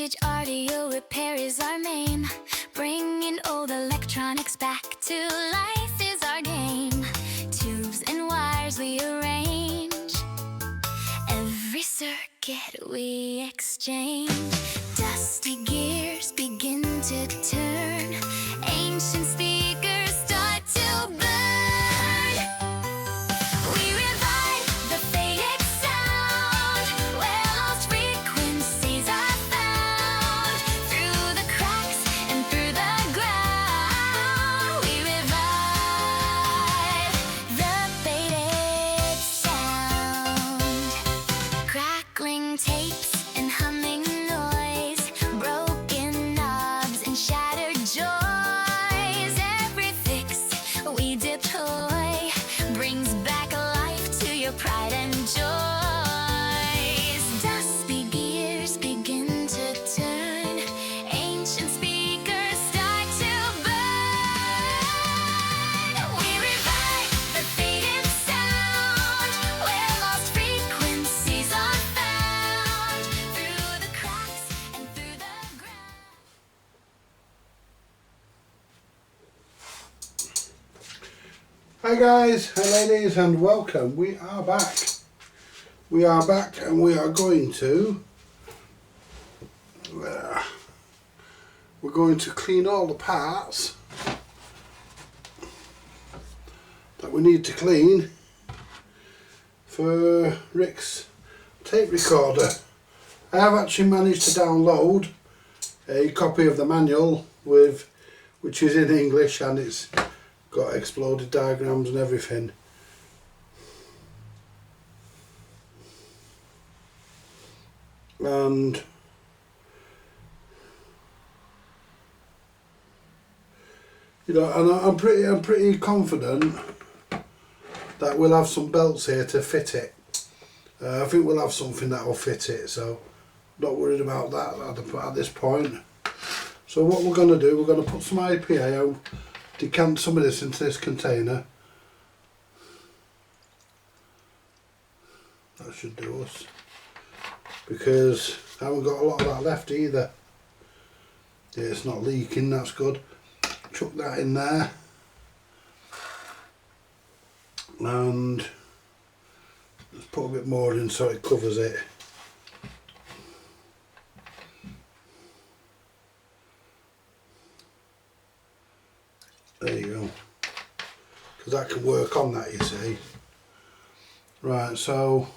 Vintage audio repair is our main. Bringing old electronics back to life is our game. Tubes and wires we arrange, every circuit we exchange. Dusty gears begin to turn, ancient speakers start to burn. We revive the faded sound, where lost frequencies are found. Through the cracks and through the ground, we revive the faded sound. Crackling tapes and humming noise, broken knobs and shattered joys. Every fix we deploy brings back life to your pride and joys. Dusty gears begin to turn, ancient speakers start to burn. We revive the faded sound, where lost frequencies are found. Through the cracks and through the ground. Hi guys, hi ladies, and welcome. We are back. We are back, and we are going to clean all the parts that we need to clean for Rick's tape recorder. I have actually managed to download a copy of the manual which is in English, and it's got exploded diagrams and everything. And you know, and I'm pretty confident that we'll have some belts here to fit it. I think we'll have something that will fit it, so not worried about that at this point. So what we're going to do, we're going to put some IPA out, decant some of this into this container. That should do us, because I haven't got a lot of that left either. Yeah, it's not leaking, that's good. Chuck that in there, and let's put a bit more in so it covers it. There you go, because that can work on that, you see. Right, so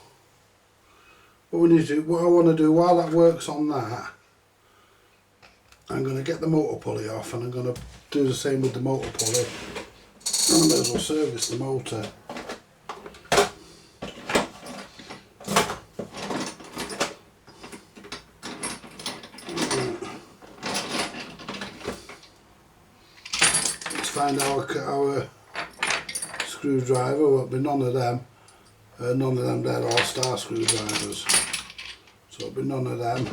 what I want to do while that works on that, I'm going to get the motor pulley off, and I'm going to do the same with the motor pulley, and I may as well service the motor. Let's find our screwdriver. Well, it'll be none of them. None of them, they're all star screwdrivers, so it'll be none of them.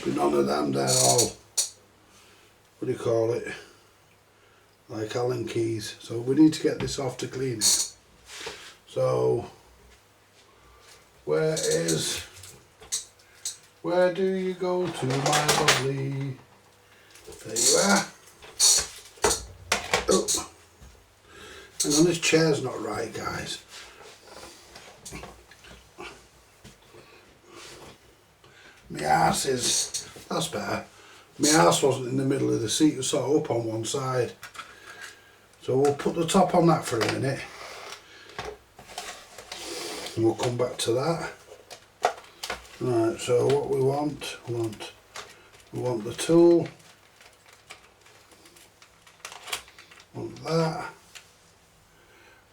None of them, they're all, what do you call it, like Allen keys. So we need to get this off to clean it. So where do you go to, my lovely? There you are. Oh, hang on, this chair's not right, guys. My arse is, that's better. My arse wasn't in the middle of the seat, it was sort of up on one side. So we'll put the top on that for a minute, and we'll come back to that. Right, so what we want the tool, want that,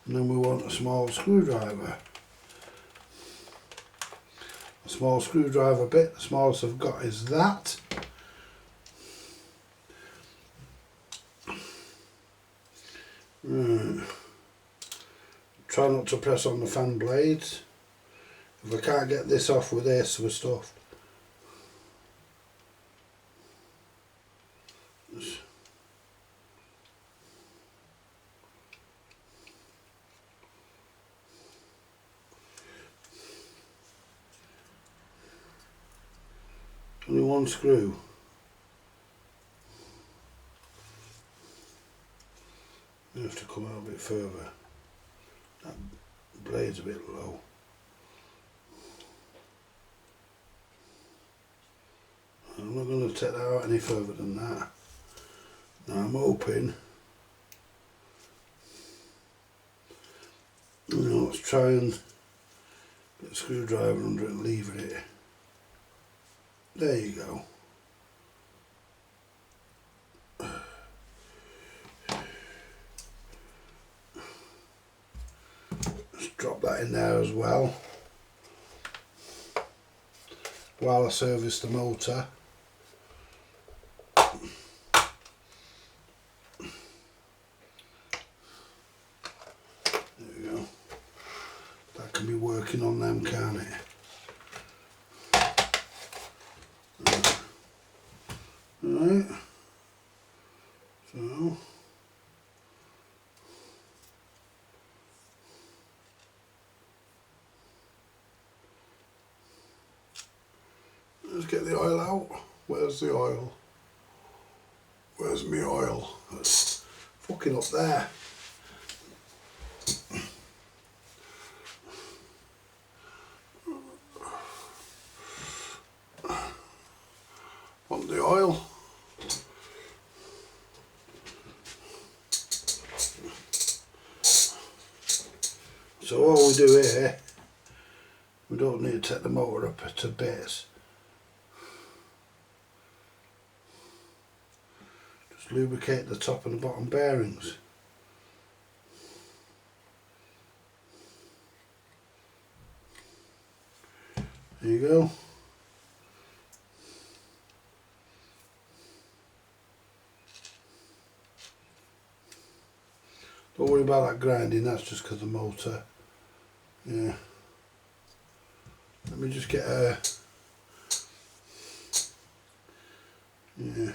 and then we want a small screwdriver. A small screwdriver bit, the smallest I've got is that. Try not to press on the fan blades. If I can't get this off with this, we're stuffed. Only one screw. You have to come out a bit further. That blade's a bit low. I'm not going to take that out any further than that. Now I'm hoping, let's try and get a screwdriver under it and lever it. There you go. Just drop that in there as well while I service the motor. There we go. That can be working on them, can't it? Right. So let's get the oil out. Where's the oil? Where's my oil? That's fucking up there. Want the oil? So all we do here, we don't need to take the motor up to bits. Just lubricate the top and the bottom bearings. There you go. Don't worry about that grinding, that's just because the motor. Yeah. Let me just get a... Yeah.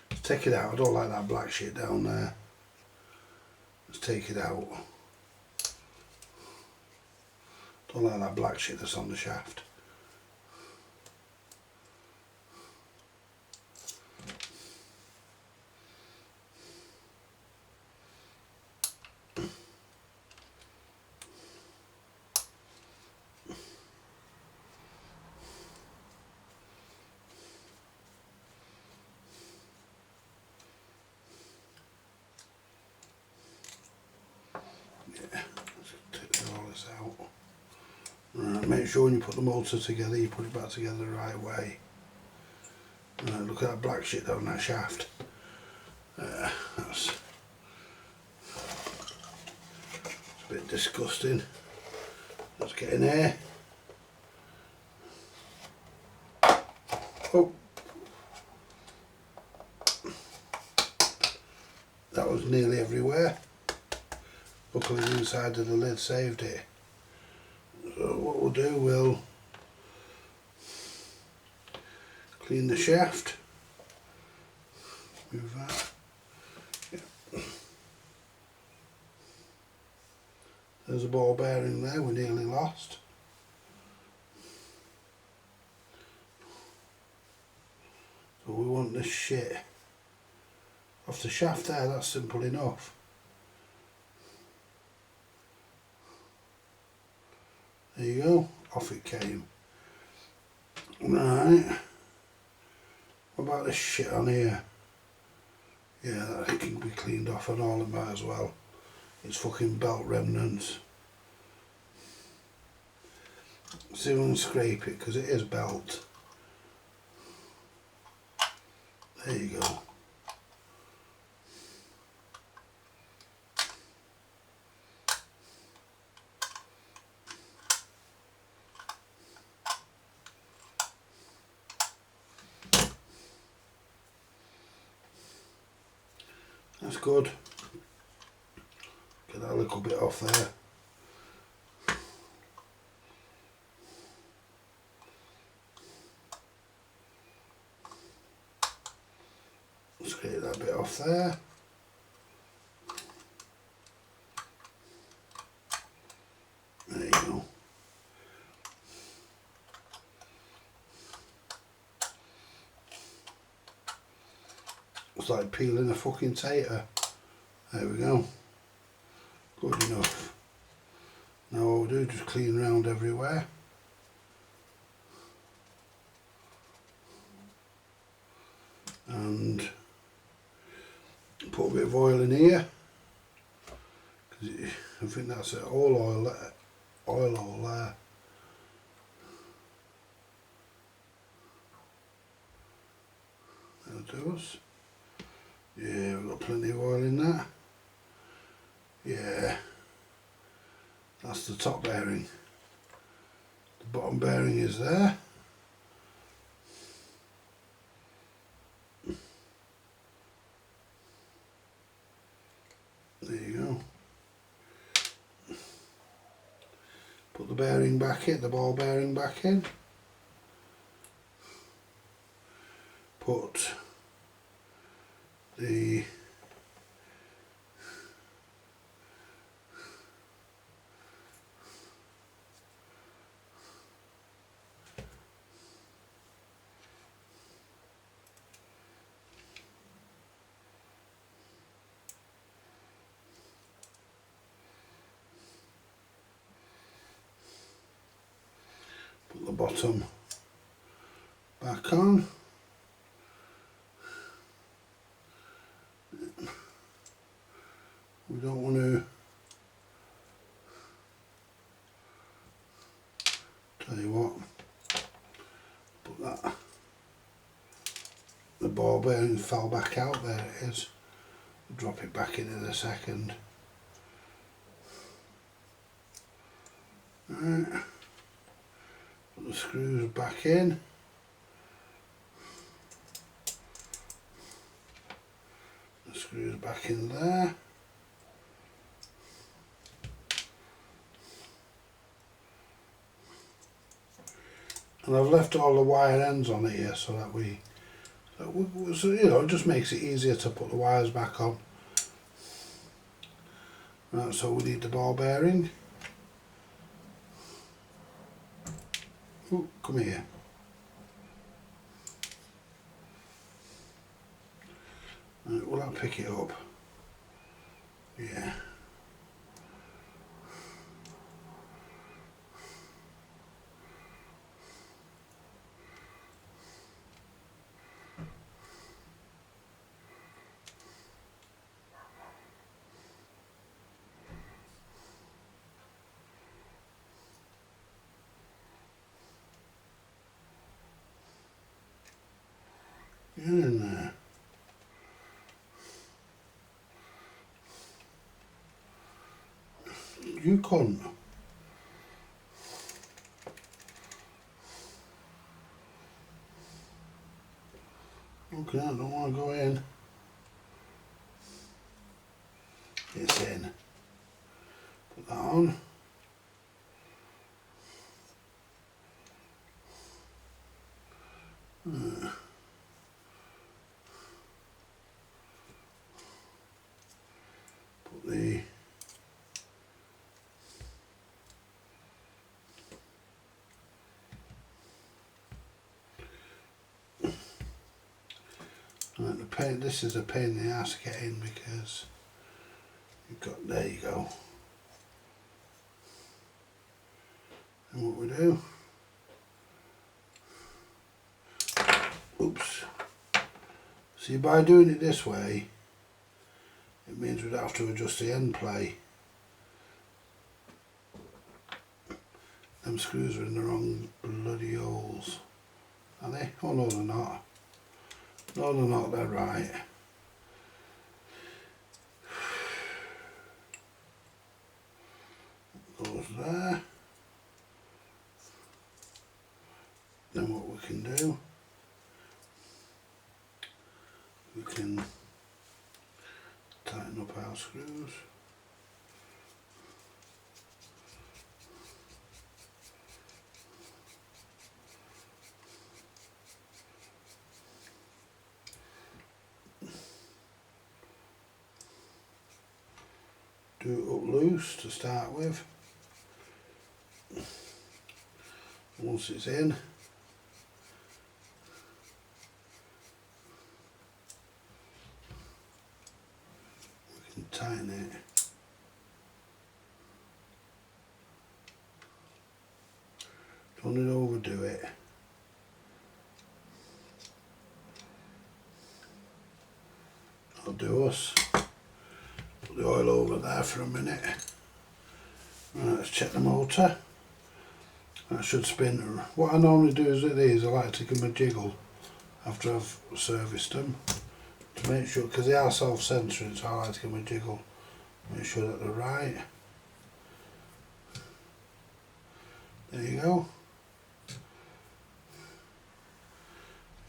Let's take it out. I don't like that black shit down there. Let's take it out. Don't like that black shit that's on the shaft. Right, make sure when you put the motor together, you put it back together the right way. Right, look at that black shit down that shaft. That's a bit disgusting. Let's get in here. Oh, that was nearly everywhere. Luckily the inside of the lid saved it. So what we'll do, we'll clean the shaft, move that. Yep. There's a ball bearing there we nearly lost. So we want this shit off the shaft there, that's simple enough. There you go, off it came. Right, what about this shit on here? Yeah, that can be cleaned off and all, it might as well. It's fucking belt remnants. See if I can scrape it, because it is belt. There you go. That's good. Get that a little bit off there. Scrape that bit off there. There you go. It's like peeling a fucking tater. There we go. Good enough. Now what we'll do, just clean round everywhere. And put a bit of oil in here. I think that's it, all oil there. That'll do us. Yeah, we've got plenty of oil in that. Yeah, that's the top bearing. The bottom bearing is there. There you go. Put the bearing back in, the ball bearing back in. Put the bottom back on. We don't want to, tell you what, put that, the ball bearing fell back out, there it is. Drop it back in a second. Right. Put the screws back in. The screws back in there. And I've left all the wire ends on here so that so you know, it just makes it easier to put the wires back on. Right, so we need the ball bearing. Ooh, come here. Right, will that pick it up? Yeah. Get in there. You cunt. Okay, I don't want to go in. It's in. Put that on. Put the right, the pain. This is a pain in the ass to get in because you've got. There you go. And what we do? Oops. See, by doing it this way, it means we'd have to adjust the end play. Them screws are in the wrong bloody holes. Are they? Oh no, they're not. No, they're not, they're right. Goes there. Then what we can do, we can tighten up our screws. Do it up loose to start with. Once it's in, tighten it. Don't need to overdo it. I'll do us. Put the oil over there for a minute. Right, let's check the motor. That should spin. What I normally do is with these, I like to give them a jiggle after I've serviced them to make sure, because they are self-centering, so I like to give them a jiggle, make sure that they're right. There you go.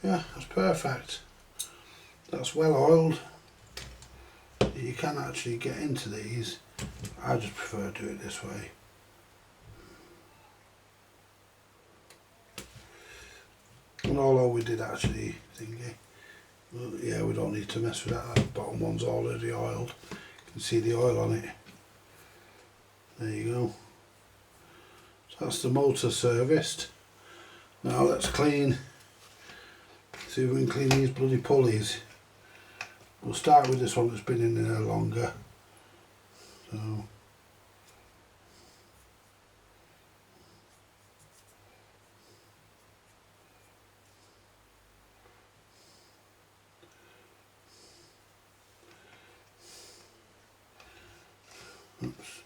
Yeah, that's perfect. That's well oiled. You can actually get into these. I just prefer to do it this way. And although we did actually thingy, well, yeah, we don't need to mess with that. That bottom one's already oiled. You can see the oil on it. There you go. So that's the motor serviced. Now let's clean. See if we can clean these bloody pulleys. We'll start with this one that's been in there longer. So oops.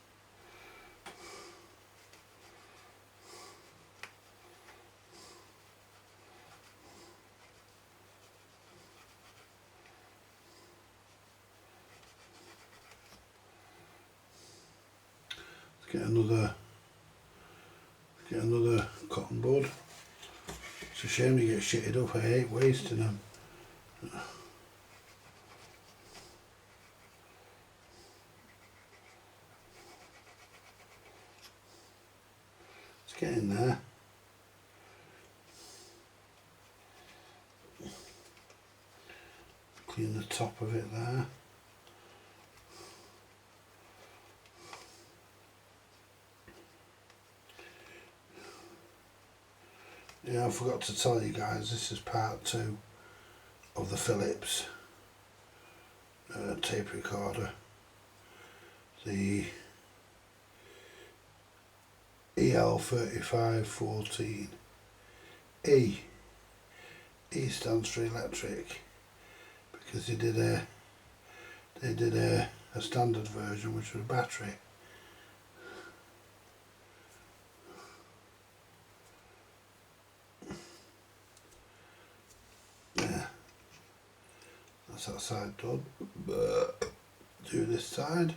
Get another cotton bud. It's a shame to get shitted up. I hate wasting them. It's getting there. Clean the top of it there. Yeah, I forgot to tell you guys, this is part 2 of the Philips tape recorder. The EL3514. E stands for electric, because they did a standard version which was battery. That's that side done. Do this side.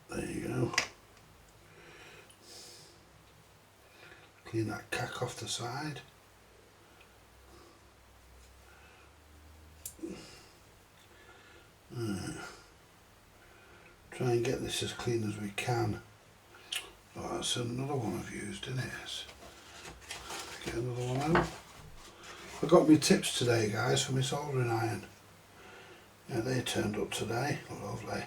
There you go. Clean that cack off the side. Try and get this as clean as we can. Oh, that's another one I've used, isn't it? Get another one out. I got my tips today, guys, for my soldering iron. Yeah, they turned up today. Lovely.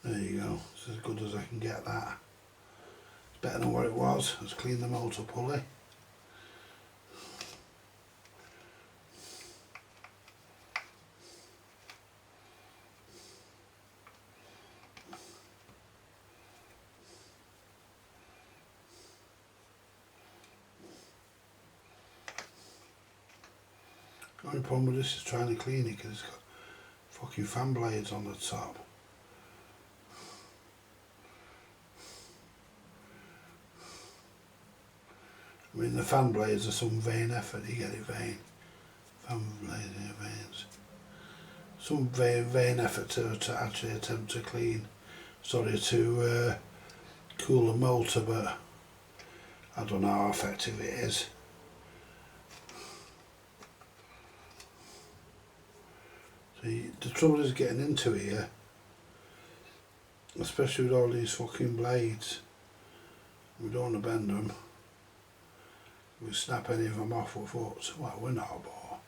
There you go. It's as good as I can get that. It's better than what it was. Let's clean the motor pulley. The only problem with this is trying to clean it because it's got fucking fan blades on the top. I mean, the fan blades are some vain effort. You get it, vain. Fan blades in your veins. Some vain effort to actually attempt to clean. Sorry, to cool the motor, but I don't know how effective it is. So the trouble is getting into here especially with all these fucking blades. We don't want to bend them. We snap any of them off with foot. Well, we're not a bore.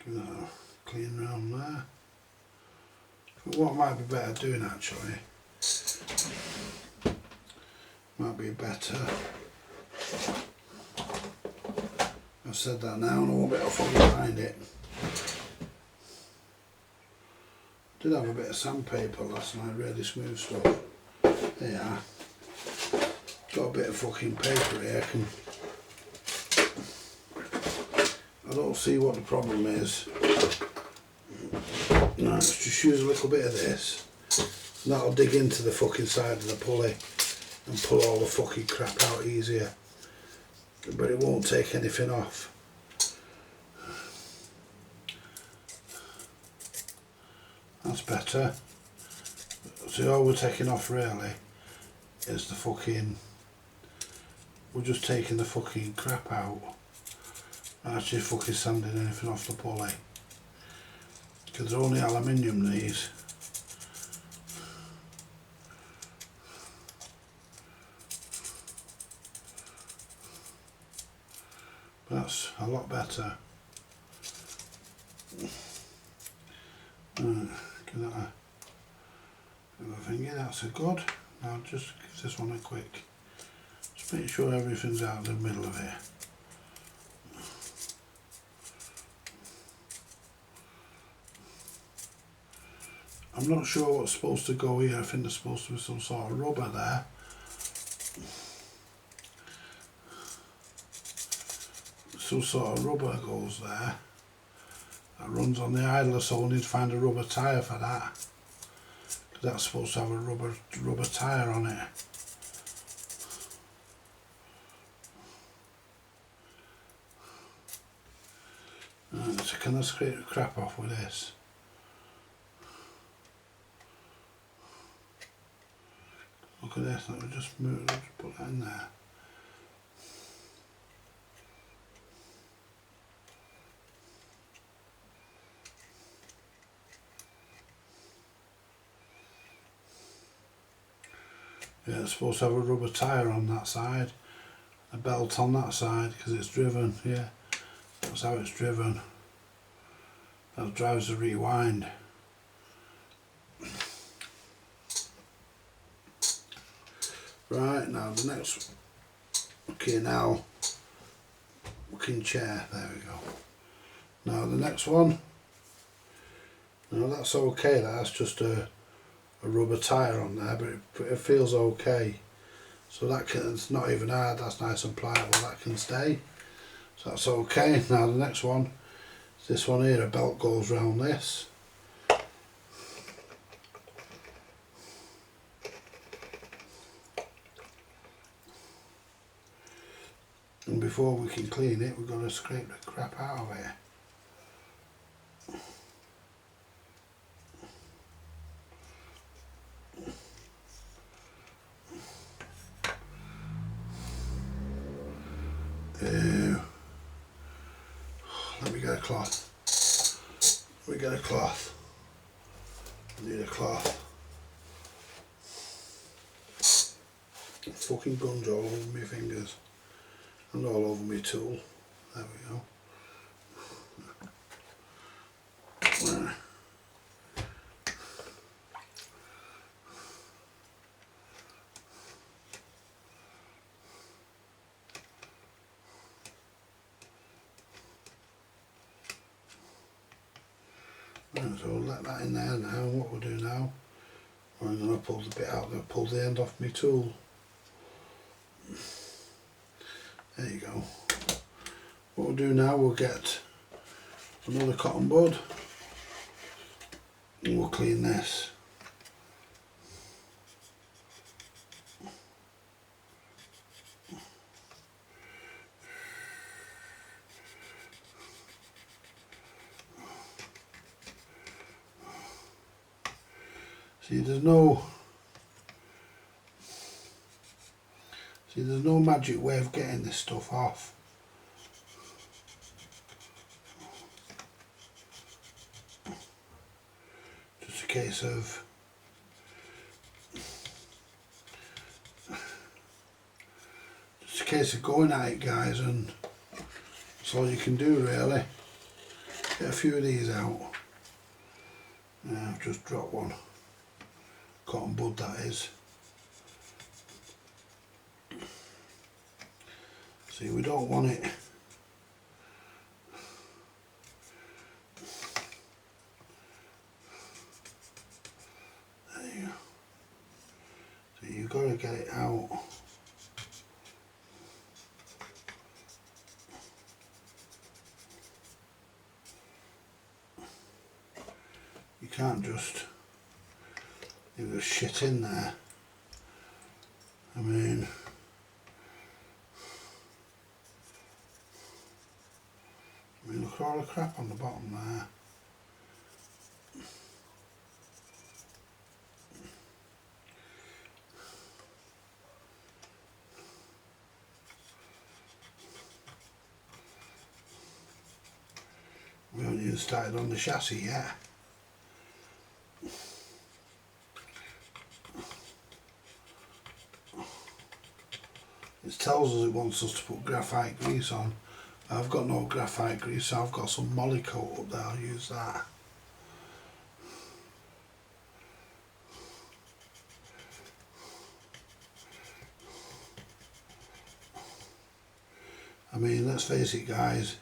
Give that a clean round there. But what might be better doing actually, might be better. I've said that now and I won't be able to fucking find it. Did have a bit of sandpaper last night, really smooth stuff. There you are. Got a bit of fucking paper here. I don't see what the problem is. No, let's just use a little bit of this. And that'll dig into the fucking side of the pulley and pull all the fucking crap out easier. But it won't take anything off. That's better. So all we're taking off really is the fucking, we're just taking the fucking crap out. Not actually fucking sanding anything off the pulley. Because they're only aluminium these. But that's a lot better. Right, give that a thingy, that's a good. Now just give this one a quick. Just make sure everything's out of the middle of it. I'm not sure what's supposed to go here. I think there's supposed to be some sort of rubber there. Some sort of rubber goes there. That runs on the idler, so we'll need to find a rubber tyre for that. Because that's supposed to have a rubber tyre on it. Right, so can I scrape the crap off with this? Look at this, let me just move, just put that in there. Yeah, it's supposed to have a rubber tyre on that side, a belt on that side because it's driven, yeah, that's how it's driven. That drives the rewind. Right, now the next, okay now, rocking chair, there we go. Now the next one, no that's okay, that's just a rubber tyre on there, but it feels okay. So that can, it's not even hard, that's nice and pliable, that can stay. So that's okay. Now the next one is this one here, a belt goes round this. And before we can clean it, we've got to scrape the crap out of it. Let me get a cloth. We get a cloth. I need a cloth. Fucking gunge all over my fingers and all over my tool. There we go. There. Right, so we'll let that in there now. What we'll do now, I'm going to pull the bit out that pull the end off my tool. There you go. What we'll do now, we'll get another cotton bud and we'll clean this. See, there's no See, there's no magic way of getting this stuff off. Just a case of going at it, guys, and that's all you can do really. Get a few of these out. Yeah, I've just dropped one. Cotton bud, that is. See, we don't want it. There you go. So you've got to get it out. You can't just leave the shit in there. I mean, look at all the crap on the bottom there. We haven't even started on the chassis yet. It tells us it wants us to put graphite grease on. I've got no graphite grease, so I've got some Molykote up there, I'll use that. I mean, let's face it, guys,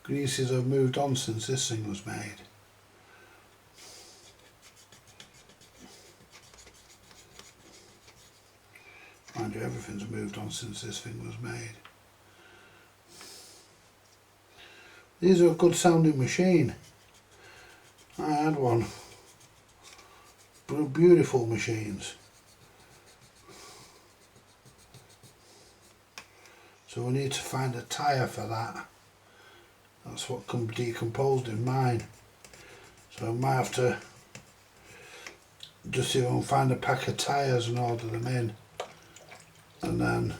greases have moved on since this thing was made. Mind you, everything's moved on since this thing was made. These are a good sounding machine. I had one. Beautiful machines. So we need to find a tyre for that. That's what decomposed in mine. So I might have to just see if I can find a pack of tyres and order them in. And then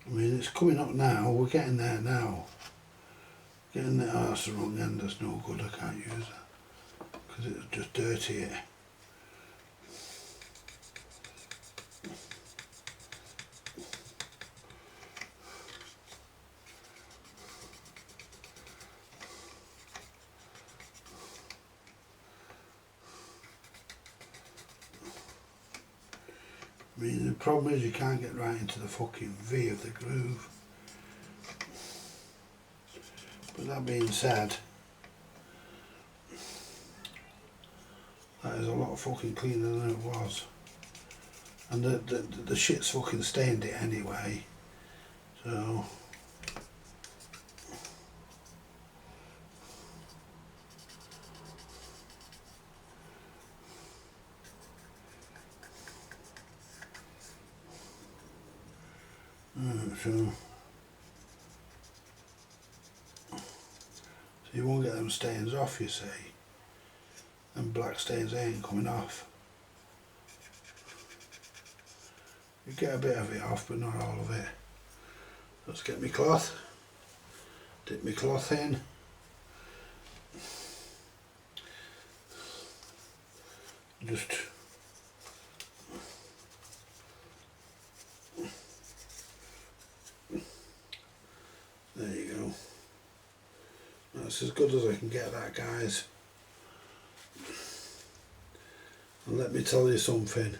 I mean, it's coming up now, we're getting there now. Getting there, oh, that's the wrong end, that's no good, I can't use that. Because it'll just dirty it. I mean, the problem is you can't get right into the fucking V of the groove. But that being said, that is a lot fucking cleaner than it was. And the shit's fucking stained it anyway. So so you won't get them stains off, you see. And black stains ain't coming off. You get a bit of it off, but not all of it. Let's get my cloth, dip my cloth in. Just there you go. That's as good as I can get that, guys. And let me tell you something.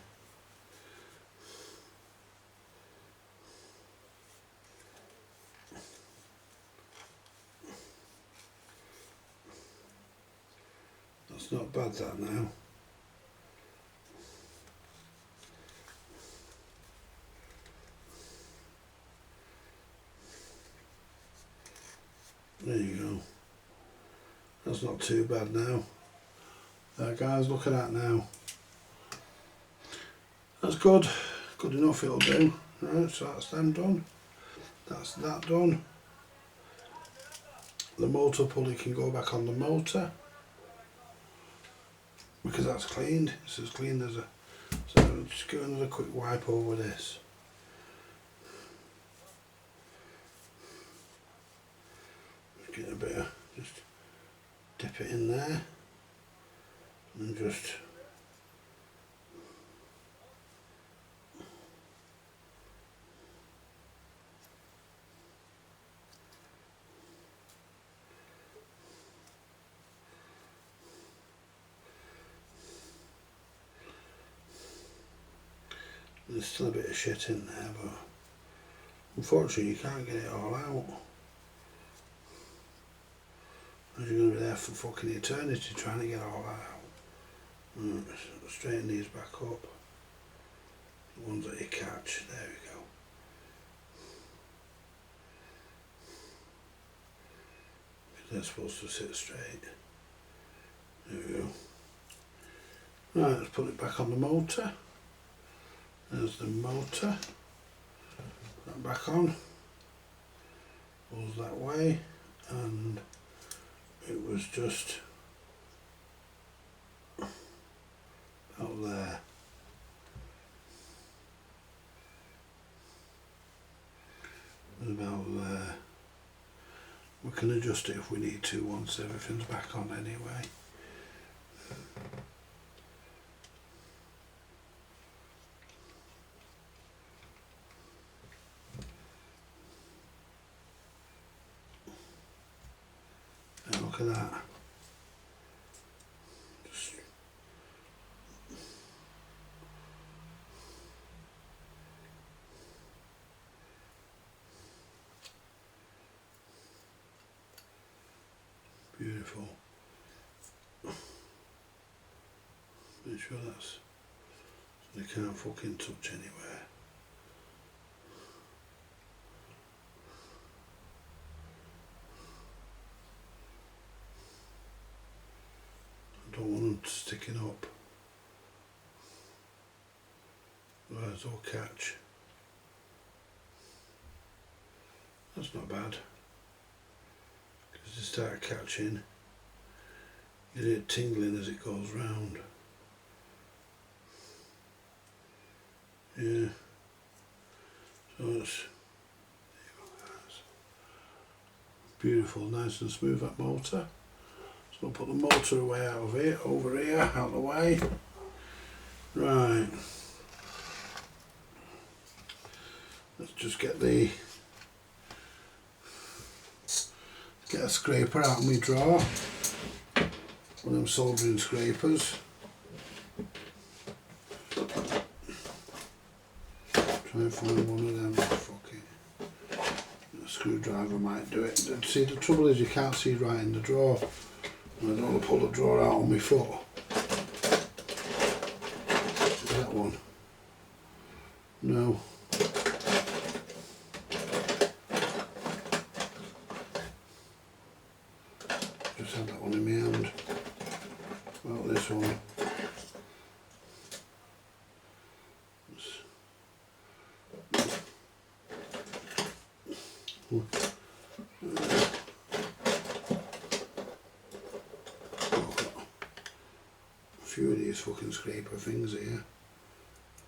That's not bad, that now. There you go. That's not too bad now. There guys, look at that now. That's good. Good enough it'll do. Right, so that's them done. That's that done. The motor pulley can go back on the motor because that's cleaned. It's as clean as a. So I'll just give another quick wipe over this. Get a bit of, just dip it in there and just there's still a bit of shit in there, but unfortunately you can't get it all out. As you're going to be there for fucking eternity trying to get all that out. Straighten these back up. The ones that you catch, there we go. They're supposed to sit straight. There we go. Right, let's put it back on the motor. There's the motor. Put that back on. Pulls that way, and it was just out there. About there. We can adjust it if we need to once everything's back on anyway. And look at that. Just beautiful. Make sure that's so they can't fucking touch anywhere. I don't want them sticking up. Otherwise they'll catch. That's not bad. Because they start catching, you hear it tingling as it goes round. Yeah. So it's beautiful, nice and smooth, that motor. So we'll put the motor away out of here, over here, out of the way. Right. Let's just get a scraper out of my drawer. One of them soldering scrapers. Try and find one of them. Fuck it. A screwdriver might do it. See, the trouble is you can't see right in the drawer. And I don't want to pull the drawer out on my foot. Is that one? No. Just had that one in my hand. Well, this one. A few of these fucking scraper things here.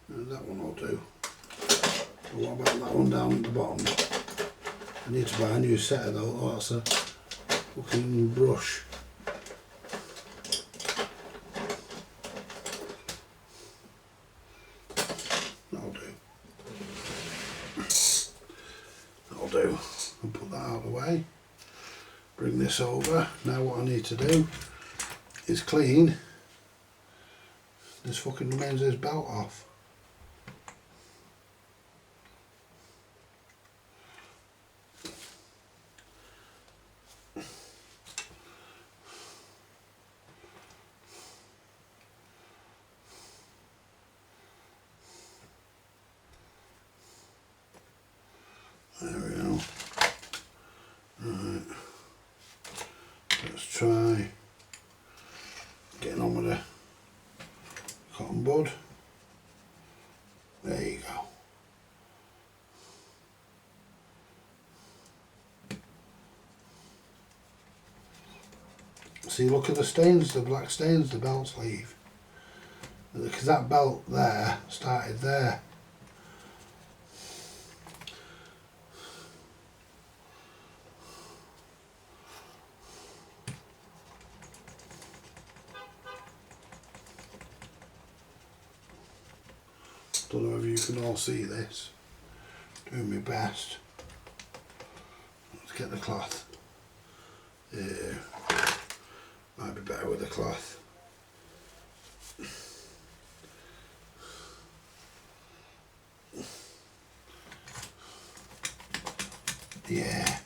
And that one will do. But what about that one down at the bottom? I need to buy a new set of those. Oh, that's a fucking brush. That'll do. That'll do. I'll put that out of the way. Bring this over. Now what I need to do is clean this fucking remains of this belt off. There we go. Right. Let's try getting on with the cotton bud. There you go. See, look at the stains, the black stains, the belt sleeve. Because that belt there started there. Don't know if you can all see this. Doing my best. Let's get the cloth. Yeah. Might be better with the cloth. Yeah.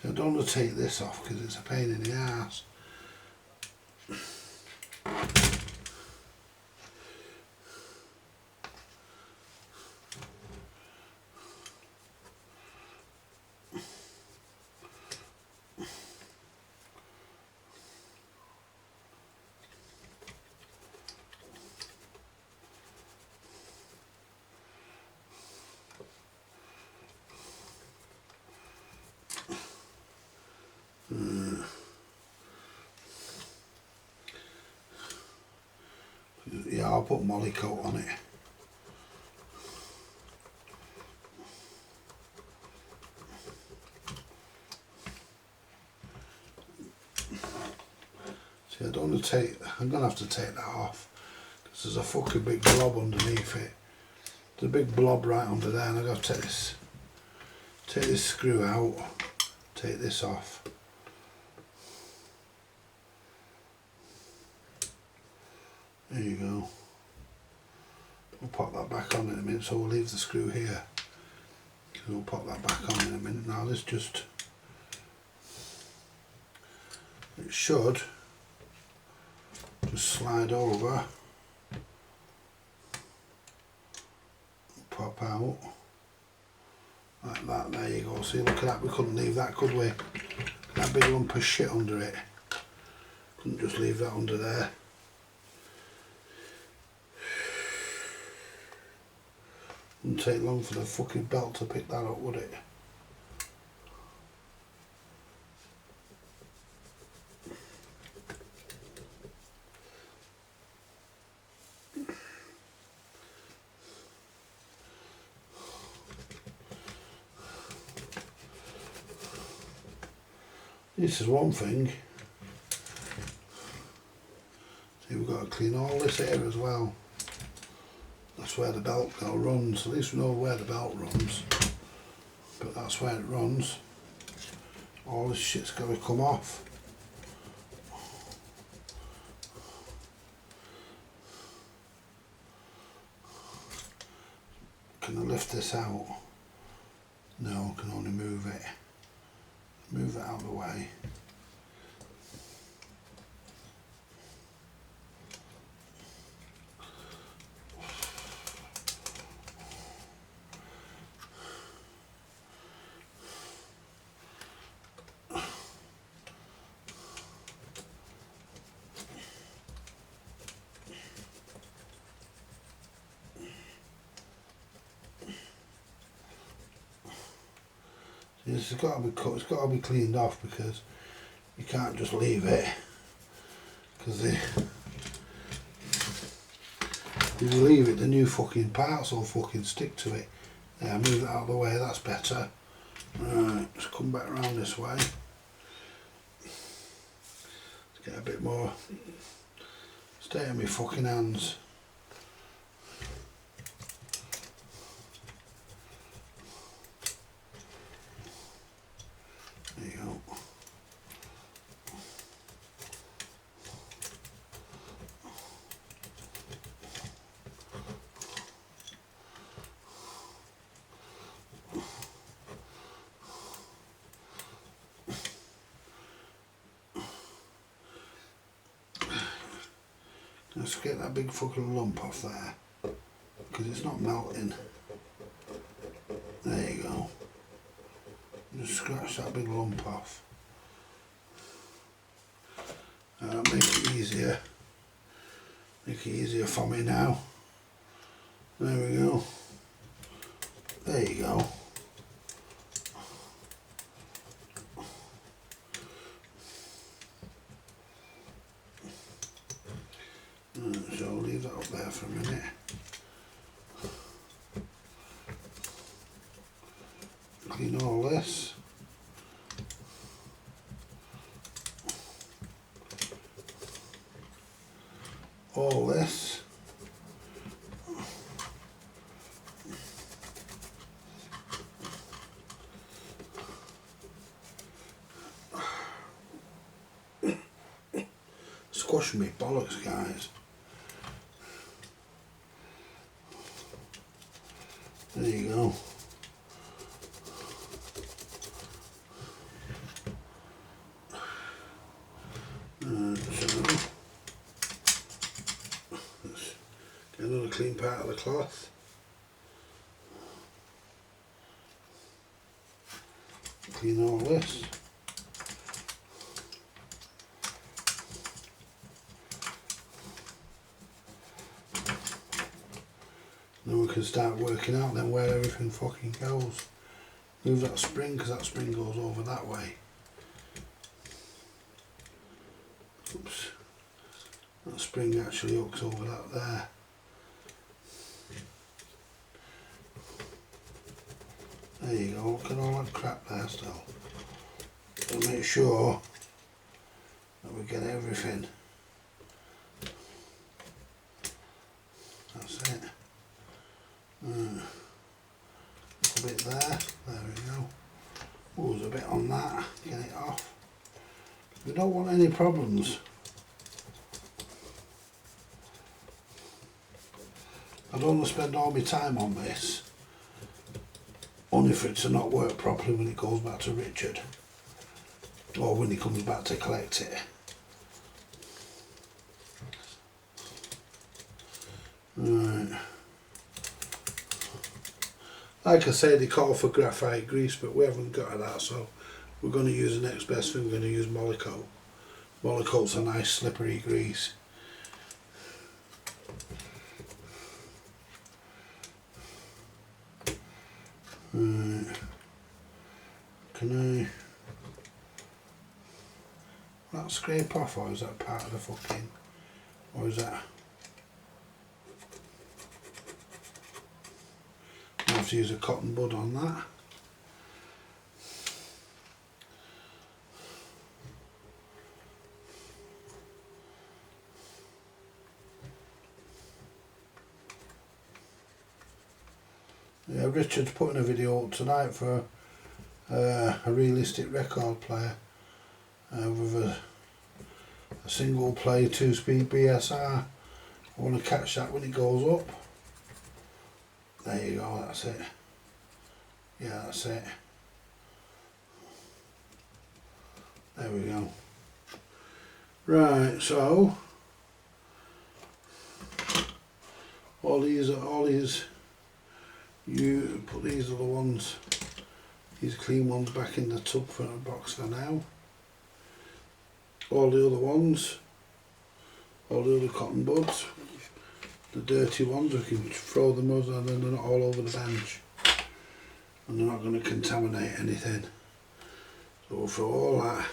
I don't want to take this off because it's a pain in the ass. Yeah, I'll put molly coat on it. See, I don't want to take, I'm going to have to take that off because there's a fucking big blob underneath it. There's a big blob right under there and I've got to take this screw out, take this off. There you go. We'll pop that back on in a minute, so we'll leave the screw here. We'll pop that back on in a minute. Now this just, it should just slide over, pop out, like that. There you go. See, look at that, we couldn't leave that, could we? That big lump of shit under it. Couldn't just leave that under there. Wouldn't take long for the fucking belt to pick that up, would it? This is one thing. See, we've got to clean all this here as well. That's where the belt now runs. At least we know where the belt runs. But that's where it runs. All this shit's got to come off. Can I lift this out? No, I can only move it. Move it out of the way. This has got to be cut, it's got to be cleaned off because you can't just leave it, because if you leave it the new fucking parts will fucking stick to it. Yeah, move it out of the way, that's better. Right, let's come back around this way. Let's get a bit more, stay on my fucking hands. There you go. Let's get that big fucking lump off there, because it's not melting. There you go. Just scratch that big lump off. Make it easier. Make it easier for me now. There we go. There you go. So I'll leave that up there for a minute. Clean all this. All this. Squash me bollocks, guys. There you go. So let's get another clean part of the cloth. Clean all this. Then we can start working out then where everything fucking goes. Move that spring, because that spring goes over that way. Oops. That spring actually hooks over that there. There you go, look at all that crap there still. So make sure that we get everything. That's it. A little bit there we go. Oh, there's a bit on that, get it off. We don't want any problems. I don't want to spend all my time on this, only for it to not work properly when it goes back to Richard, or when he comes back to collect it. Right. Like I said, they call for graphite grease, but we haven't got that, so we're going to use the next best thing. We're going to use Molykote. Molykote's a nice slippery grease. Right. Can that scrape off, or is that part of the fucking, or is that? I have to use a cotton bud on that. Yeah, Richard's putting a video up tonight for a realistic record player with a single play 2-speed BSR. I want to catch that when it goes up. There you go, that's it. Yeah, that's it. There we go. Right, so all these, you put these other ones, these clean ones back in the tub for a box for now. All the other ones, all the other cotton buds, the dirty ones, we can throw them over and then they're not all over the bench. And they're not going to contaminate anything. So we'll throw all that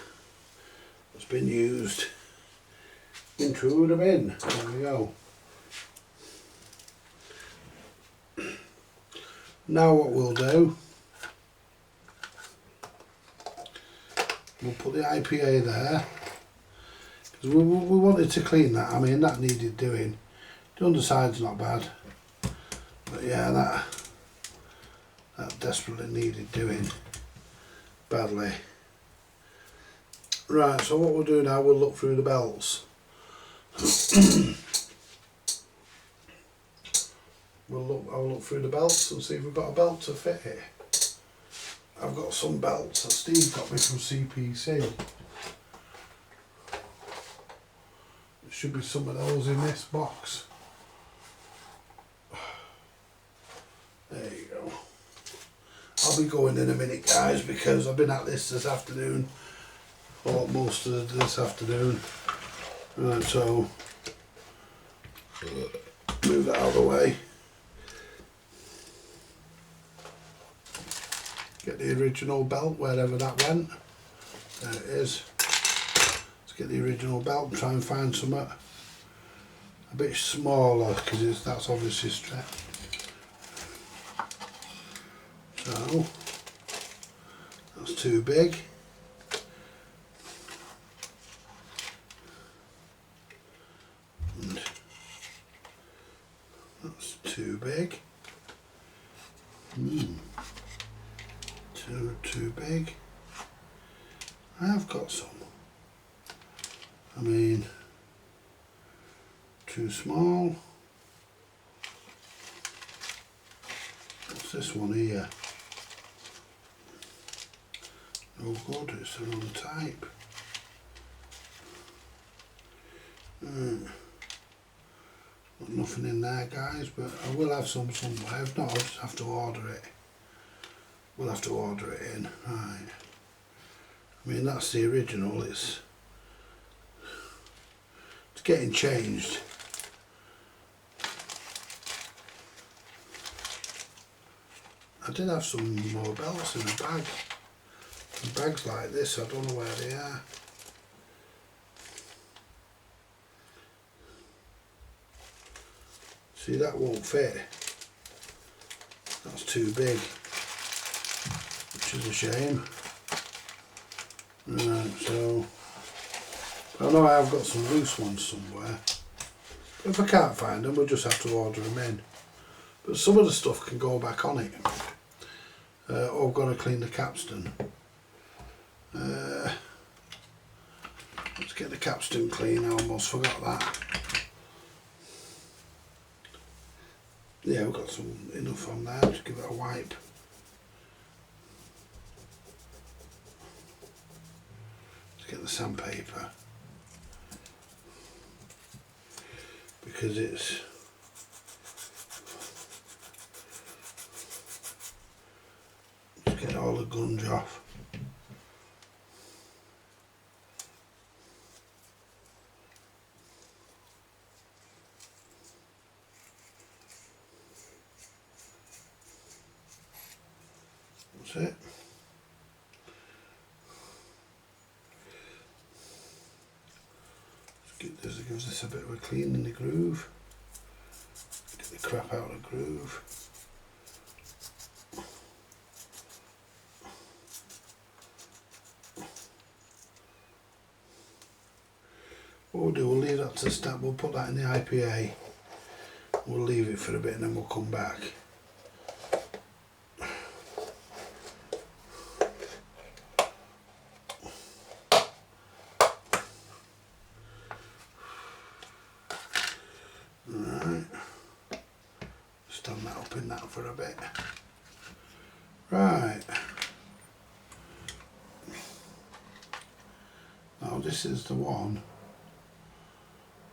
that's been used into the bin. There we go. Now what we'll do, we'll put the IPA there, because we wanted to clean that. I mean, that needed doing. The underside's not bad, but yeah, that desperately needed doing badly. Right, so what we'll do now, we'll look through the belts. I'll look through the belts and see if we've got a belt to fit here. I've got some belts that Steve got me from CPC. Let's should be some of those in this box. There you go. I'll be going in a minute, guys, because I've been at this afternoon, or most of this afternoon. Right, so move that out of the way. Get the original belt wherever that went. There it is. Let's get the original belt and try and find some a bit smaller, because that's obviously strapped. So that's too big. And that's too big. Too big. I've got some. I mean, too small. What's this one here? No good, it's the wrong type. Got nothing in there, guys, but I will have some somewhere. If not, I'll just have to order it. We'll have to order it in. Right. I mean, that's the original. It's getting changed. I did have some more belts in a bag. Bags like this, I don't know where they are. See, that won't fit. That's too big, which is a shame. Right, so I know I've got some loose ones somewhere. But if I can't find them, we'll just have to order them in. But some of the stuff can go back on it. Oh, I've got to clean the capstan. Let's get the capstan clean. I almost forgot that. Yeah, we've got some enough on there. Just give it a wipe. Let's get the sandpaper, because it's just get all the gunge off. That's it. It gives us a bit of a clean in the groove. Get the crap out of the groove. What we'll do, we'll leave that to start. We'll put that in the IPA. We'll leave it for a bit and then we'll come back. Stand that up in that for a bit. Right. Now this is the one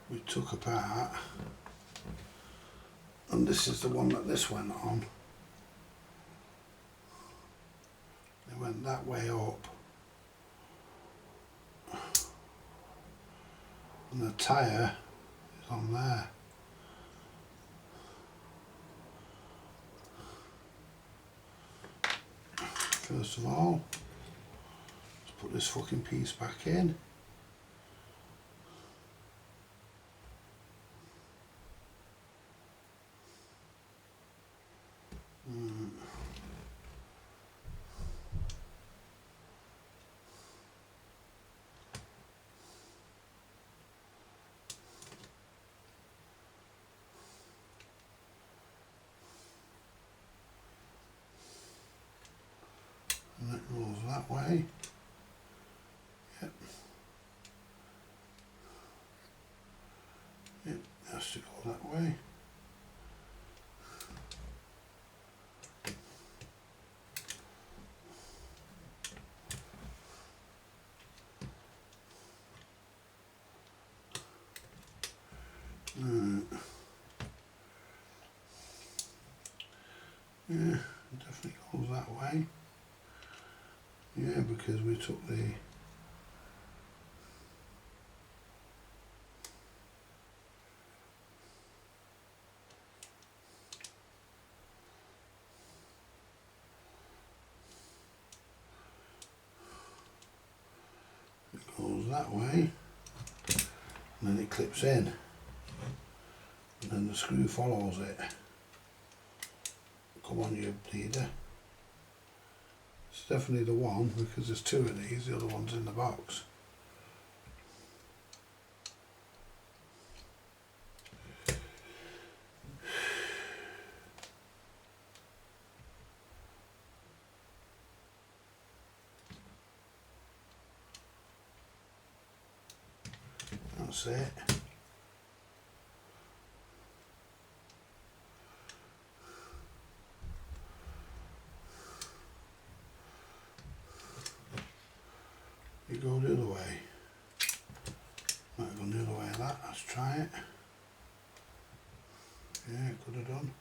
we took apart, and this is the one that this went on. It went that way up, and the tyre is on there. First of all, let's put this fucking piece back in. And it rolls that way. Yep. Yep, it has to go that way. Yeah, because we took the it goes that way and then it clips in and then the screw follows it. Come on, you bleeder. It's definitely the one because there's two of these, the other one's in the box. That's it. You go the other way. Might go the other way of that. Let's try it. Yeah, it could have done.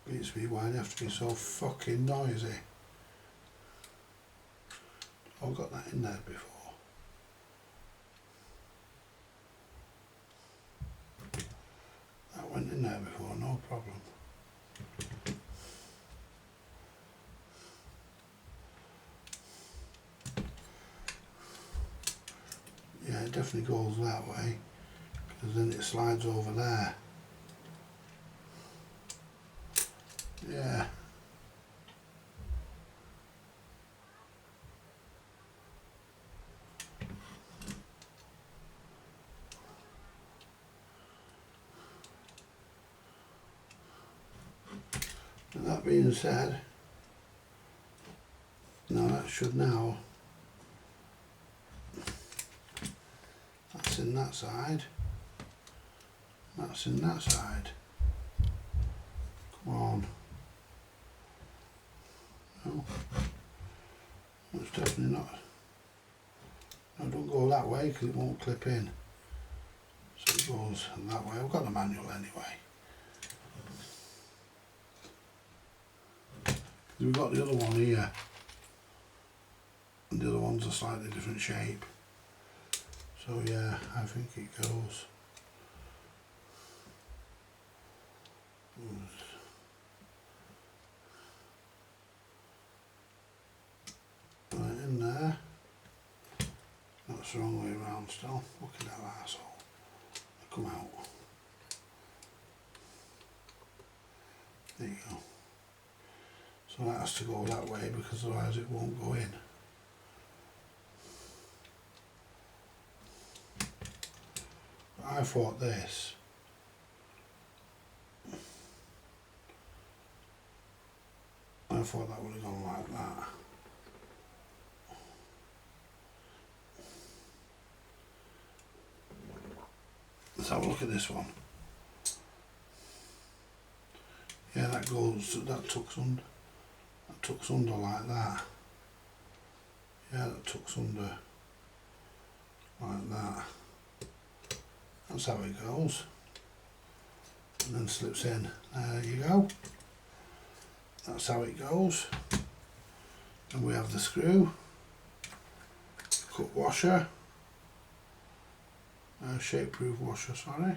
Beats me why they have to be so fucking noisy. I've got that in there before. That went in there before, no problem. Yeah, it definitely goes that way because then it slides over there. Yeah. And that being said, now that should now, that's in that side, that's in that side. Come on. No, that's definitely not. No, don't go that way because it won't clip in. So it goes that way. I've got the manual anyway. We've got the other one here, and the other one's a slightly different shape. So yeah, I think it goes. Right in there. That's the wrong way around still. Look at that arsehole. Come out. There you go. So that has to go that way because otherwise it won't go in. But I thought this. I thought that would have gone like that. Let's have a look at this one. Yeah, that goes, that tucks under like that. Yeah, that tucks under like that. That's how it goes. And then slips in. There you go. That's how it goes. And we have the screw, cut washer, shape-proof washer, sorry,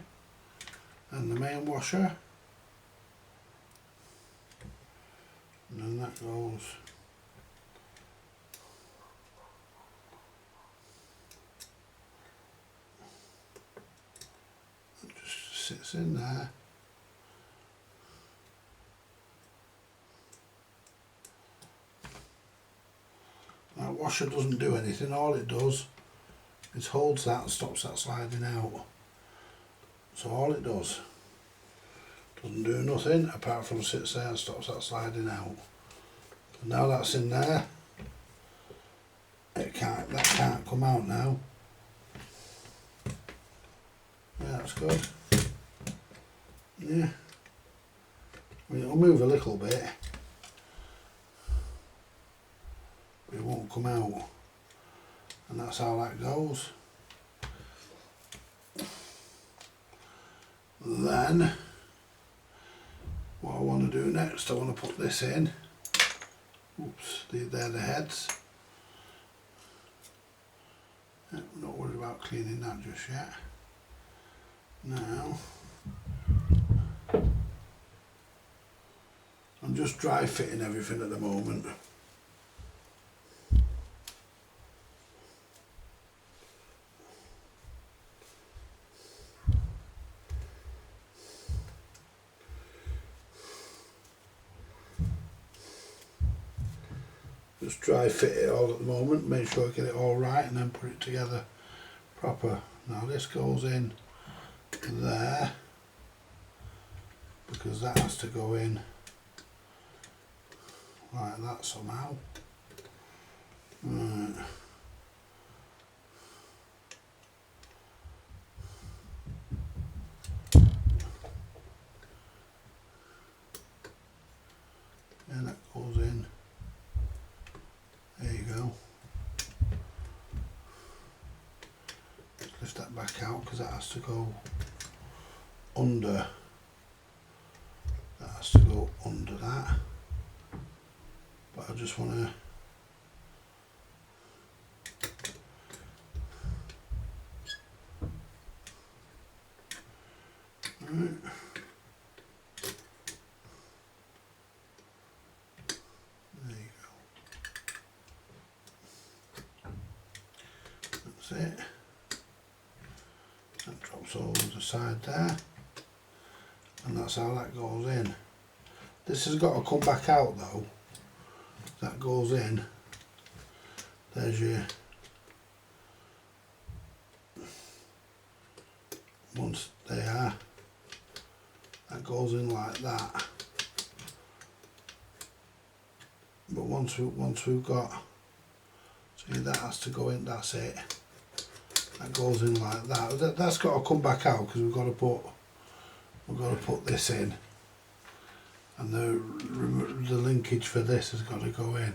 and the main washer. And then that goes it just sits in there. That washer doesn't do anything, all it does is holds that and stops that sliding out. So all it does, doesn't do nothing apart from sits there and stops that sliding out. And now that's in there, that can't come out now. Yeah, that's good. Yeah. I mean, it'll move a little bit, but it won't come out. And that's how that goes. Then what I want to do next, I want to put this in. Oops, they're the heads. I'm not worried about cleaning that just yet. Now I'm just dry fitting everything at the moment. Just dry fit it all at the moment, make sure I get it all right and then put it together proper. Now this goes in there because that has to go in like that somehow. Right. And that goes in. There you go. Lift that back out because that has to go under. That has to go under that. But I just want to right. There you go. That's it. That drops all to the side there. And that's how that goes in. This has got to come back out though. That goes in. There's your once they are. That goes in like that. But once we've got, see that has to go in. That's it. That goes in like that. That's got to come back out because we've got to put this in. And the linkage for this has got to go in,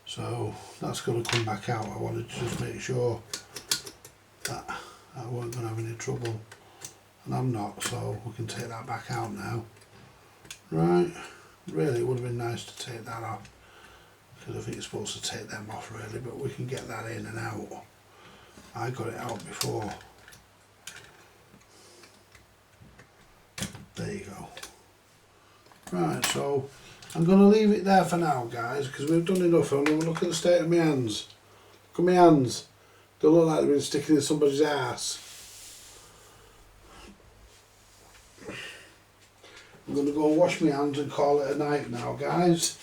so that's got to come back out. I wanted to just make sure that I weren't going to have any trouble, and I'm not, so we can take that back out now. Right, really it would have been nice to take that off because I think you're supposed to take them off really, but we can get that in and out. I got it out before. There you go. Right, so I'm going to leave it there for now, guys, because we've done enough. And look at the state of my hands. Look at my hands. They look like they've been sticking in somebody's ass. I'm going to go and wash my hands and call it a night now, guys.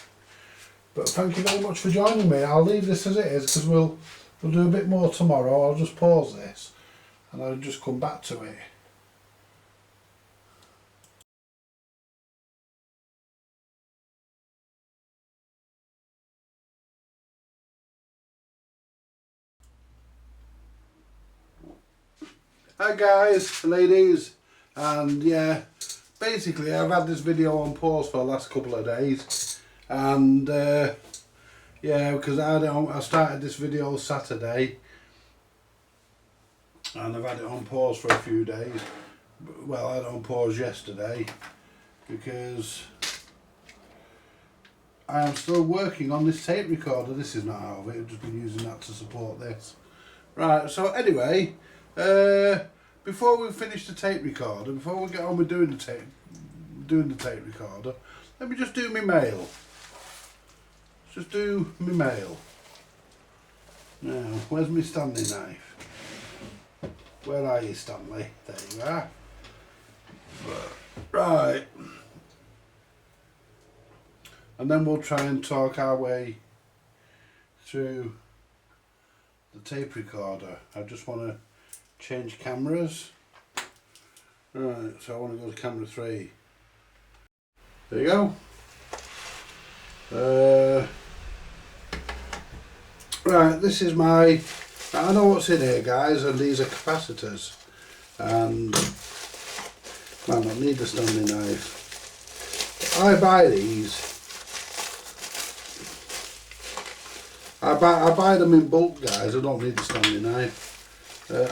But thank you very much for joining me. I'll leave this as it is because we'll do a bit more tomorrow. I'll just pause this and I'll just come back to it. Hi guys, ladies, and yeah, basically I've had this video on pause for the last couple of days, and yeah, because I started this video Saturday, and I've had it on pause for a few days. Well, I had it on pause yesterday because I am still working on this tape recorder. This is not out of it, I've just been using that to support this. Right, so anyway, before we finish the tape recorder, before we get on with doing the tape recorder, let me just do my mail. Just do my mail. Now, where's my Stanley knife? Where are you, Stanley? There you are. Right. And then we'll try and talk our way through the tape recorder. I just want to change cameras. Right, so I want to go to camera 3. There you go. Right, this is my, I know what's in here guys, and these are capacitors, and might not need the Stanley knife. I I buy them in bulk, guys. I don't need the Stanley knife.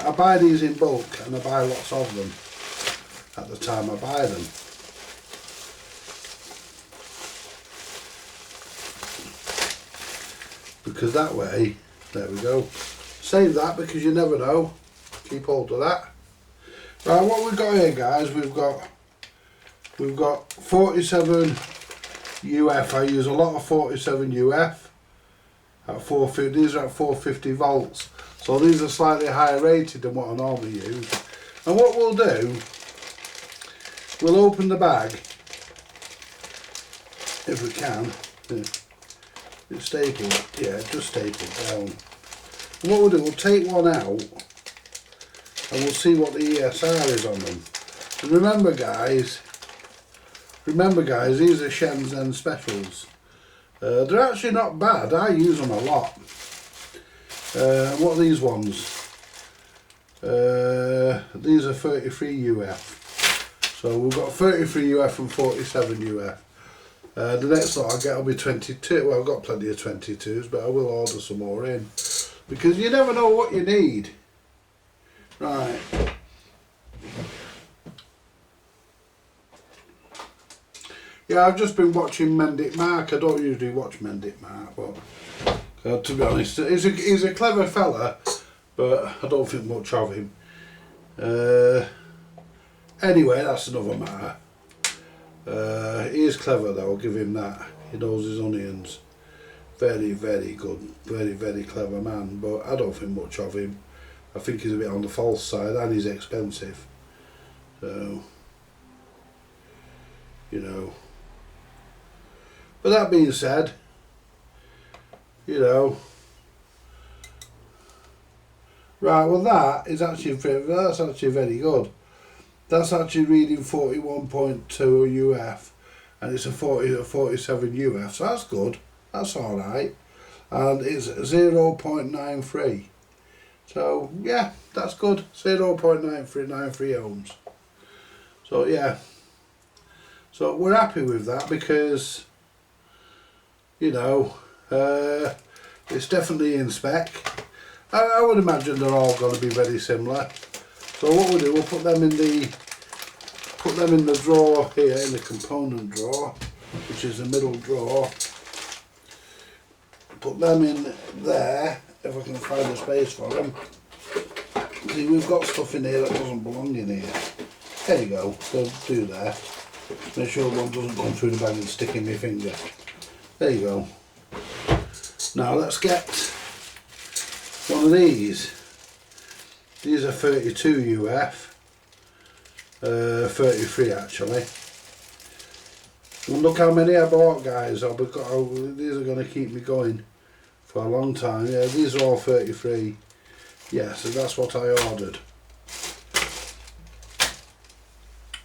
I buy these in bulk, and I buy lots of them at the time I buy them. Because that way, there we go. Save that because you never know. Keep hold of that. Right, what we've got here, guys, we've got 47 UF. I use a lot of 47 UF at 450. These are at 450 volts, so these are slightly higher rated than what I normally use. And what we'll do, we'll open the bag if we can. It's stapled, yeah, just stapled down. And what we'll do, we'll take one out and we'll see what the ESR is on them. And remember guys, these are Shenzhen specials. They're actually not bad. I use them a lot. What are these ones? These are 33 UF. So we've got 33 UF and 47 UF. The next lot I get will be 22. Well, I've got plenty of 22s, but I will order some more in. Because you never know what you need. Right. Yeah, I've just been watching Mendic Mark. I don't usually watch Mendic Mark, but to be honest, he's a clever fella, but I don't think much of him. Anyway, that's another matter. He is clever though, I'll give him that. He knows his onions. Very, very good. Very, very clever man, but I don't think much of him. I think he's a bit on the false side and he's expensive. So, you know. But that being said, you know, right, well that's actually very good. That's actually reading 41.2 UF and it's a 47 UF, so that's good. That's alright. And it's 0.93. So yeah, that's good. 0.9393 ohms. So yeah. So we're happy with that because, you know, it's definitely in spec. I would imagine they're all going to be very similar. So what we'll do, we'll put them in the drawer here, in the component drawer, which is the middle drawer. Put them in there, if I can find a space for them. See, we've got stuff in here that doesn't belong in here. There you go, so do there. Make sure one doesn't come through the bag and stick in my finger. There you go. Now let's get one of these. These are 32 UF. 33 actually. And look how many I bought, guys. These are going to keep me going for a long time. Yeah, these are all 33. Yeah, so that's what I ordered.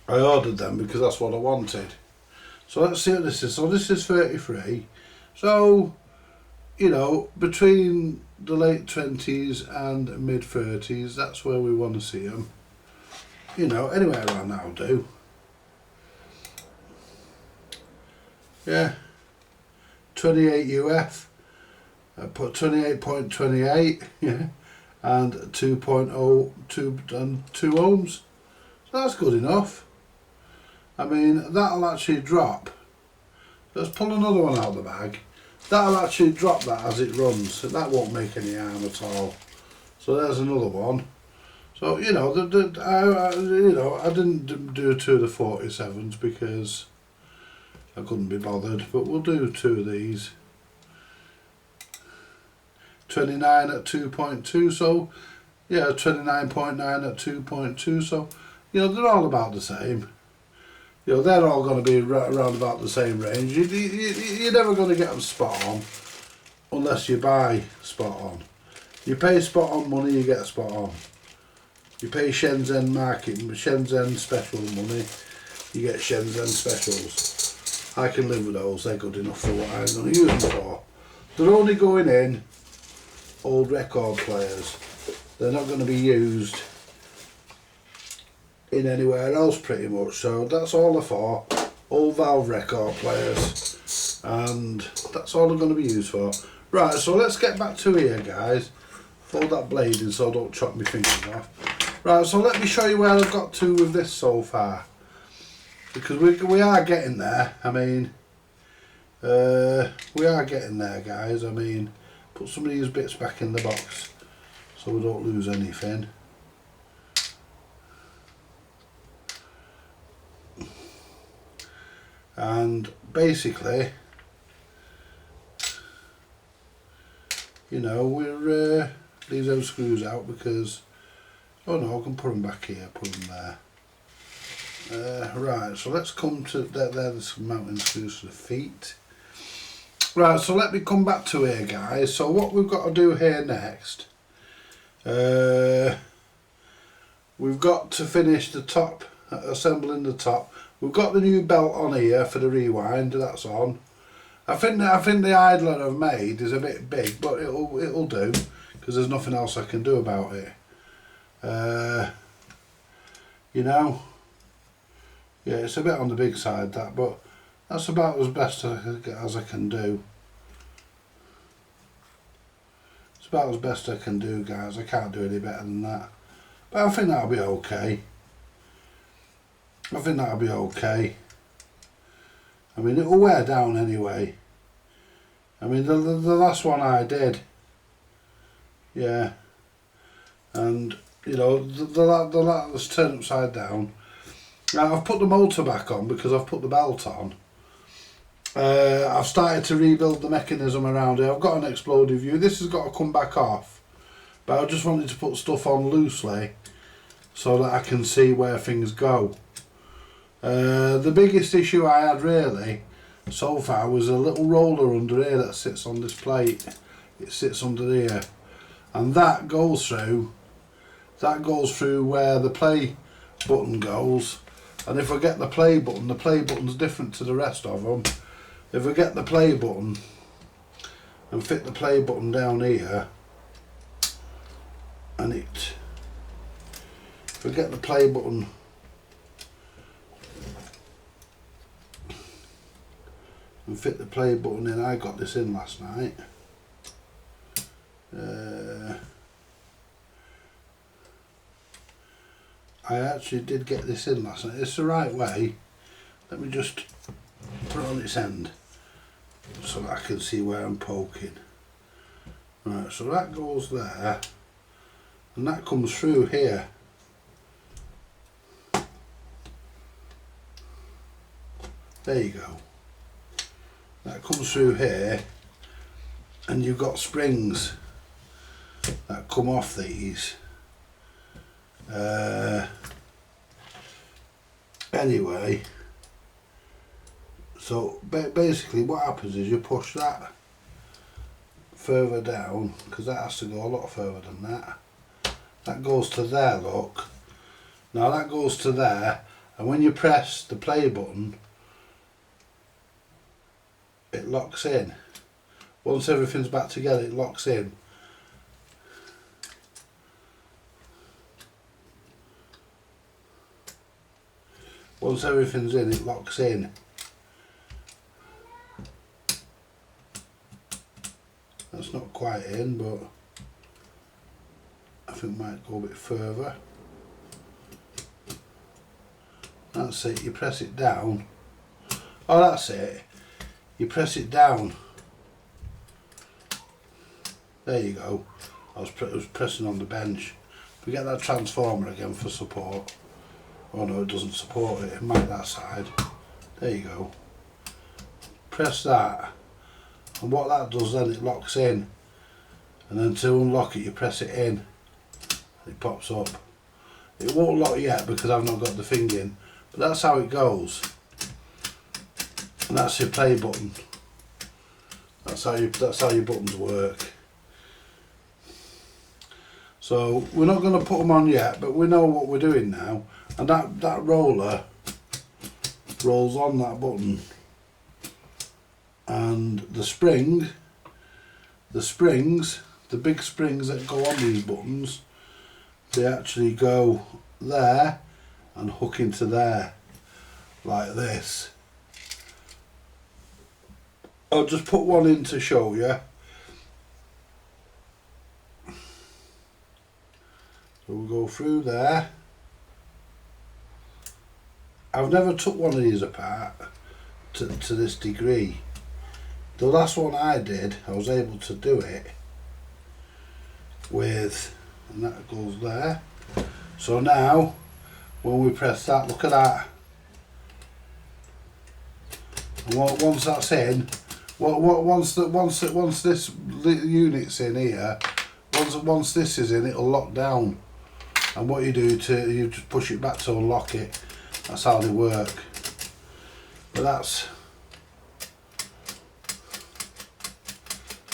I ordered them because that's what I wanted. So let's see what this is. So this is 33. So, you know, between the late 20s and mid 30s, that's where we want to see them. You know, anywhere around that'll do. Yeah, 28 UF. I put 28.28, yeah, and 2.02 and 2 ohms. So that's good enough. I mean, that'll actually drop. Let's pull another one out of the bag. That'll actually drop that as it runs. So that won't make any harm at all. So there's another one. So you know, I didn't do 2 of the 47s because I couldn't be bothered. But we'll do 2 of these. 29 at 2.2. So yeah, 29.9 at 2.2. So you know, they're all about the same. You know, they're all going to be around about the same range. You're never going to get them spot on unless you buy spot on. You pay spot on money, you get spot on. You pay Shenzhen special money, you get Shenzhen specials. I can live with those, they're good enough for what I'm going to use them for. They're only going in old record players. They're not going to be used in anywhere else pretty much, so that's all they're for. Old valve record players, and that's all they're going to be used for. Right, so let's get back to here, guys. Fold that blade in so I don't chop my fingers off. Right, so let me show you where I've got to with this so far. Because we are getting there. I mean, we are getting there, guys. I mean, put some of these bits back in the box so we don't lose anything. And basically, you know, we're leave those screws out because, oh no, I can put them back here, put them there. Right, so let's come to there's mounting screws for the feet. Right, so let me come back to here, guys. So what we've got to do here next, we've got to finish the top, assembling the top. We've got the new belt on here for the rewind, that's on. I think the idler I've made is a bit big, but it'll do because there's nothing else I can do about it. You know, yeah, it's a bit on the big side that, but that's about as best as I can do. It's about as best I can do, guys. I can't do any better than that, but I think that'll be okay. I think that'll be okay. I mean, it'll wear down anyway. I mean, the last one I did, yeah, and you know, the lat's turned upside down. Now I've put the motor back on because I've put the belt on. I've started to rebuild the mechanism around it. I've got an exploded view. This has got to come back off, but I just wanted to put stuff on loosely so that I can see where things go. The biggest issue I had really so far was a little roller under here that sits on this plate. It sits under here, and that goes through where the play button goes. And if I get the play button's different to the rest of them. If I get the play button and fit the play button down here, and if I get the play button and fit the play button in, I got this in last night. I actually did get this in last night. It's the right way. Let me just put it on its end so that I can see where I'm poking. Right, so that goes there and that comes through here. There you go. That comes through here, and you've got springs that come off these. Anyway, so basically what happens is you push that further down, because that has to go a lot further than that. That goes to there, look. Now that goes to there, and when you press the play button, it locks in. Once everything's back together, it locks in. Once everything's in, it locks in. That's not quite in, but I think it might go a bit further. That's it, you press it down. Oh, that's it. You press it down. There you go. I was pressing on the bench. We get that transformer again for support. Oh no, it doesn't support it. It might that side. There you go. Press that, and what that does then, it locks in. And then to unlock it, you press it in, and it pops up. It won't lock yet because I've not got the thing in, but that's how it goes. And that's your play button. That's how your buttons work. So we're not going to put them on yet, but we know what we're doing now. And that roller rolls on that button, and the springs, the big springs that go on these buttons, they actually go there and hook into there like this. I'll just put one in to show you. So we'll go through there. I've never took one of these apart to this degree. The last one I did, I was able to do it with, and that goes there. So now, when we press that, look at that. And once that's in, once this unit's in here, once this is in, it'll lock down. And what you do you just push it back to unlock it. That's how they work. But that's,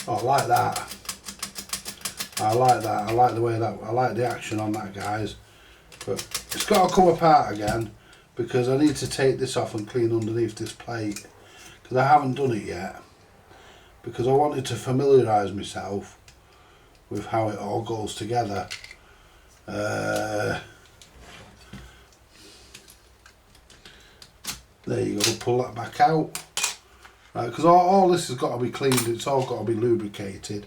oh, I like that. I like that. I like the way that, I like the action on that, guys. But it's got to come apart again because I need to take this off and clean underneath this plate because I haven't done it yet because I wanted to familiarise myself with how it all goes together. There you go, pull that back out. Right, because all this has got to be cleaned, it's all got to be lubricated.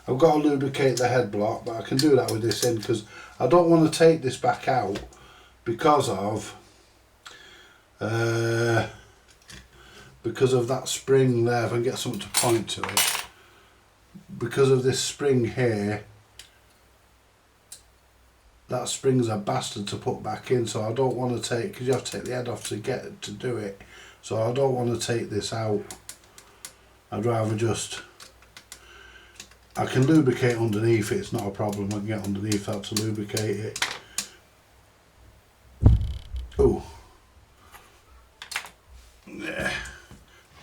I've got to lubricate the head block, but I can do that with this in because I don't want to take this back out because of that spring there. If I can get something to point to it, because of this spring here, that spring's a bastard to put back in, so I don't want to take, because you have to take the head off to get to do it, so I don't want to take this out. I'd rather just, I can lubricate underneath it, it's not a problem. I can get underneath that to lubricate it. Oh, yeah.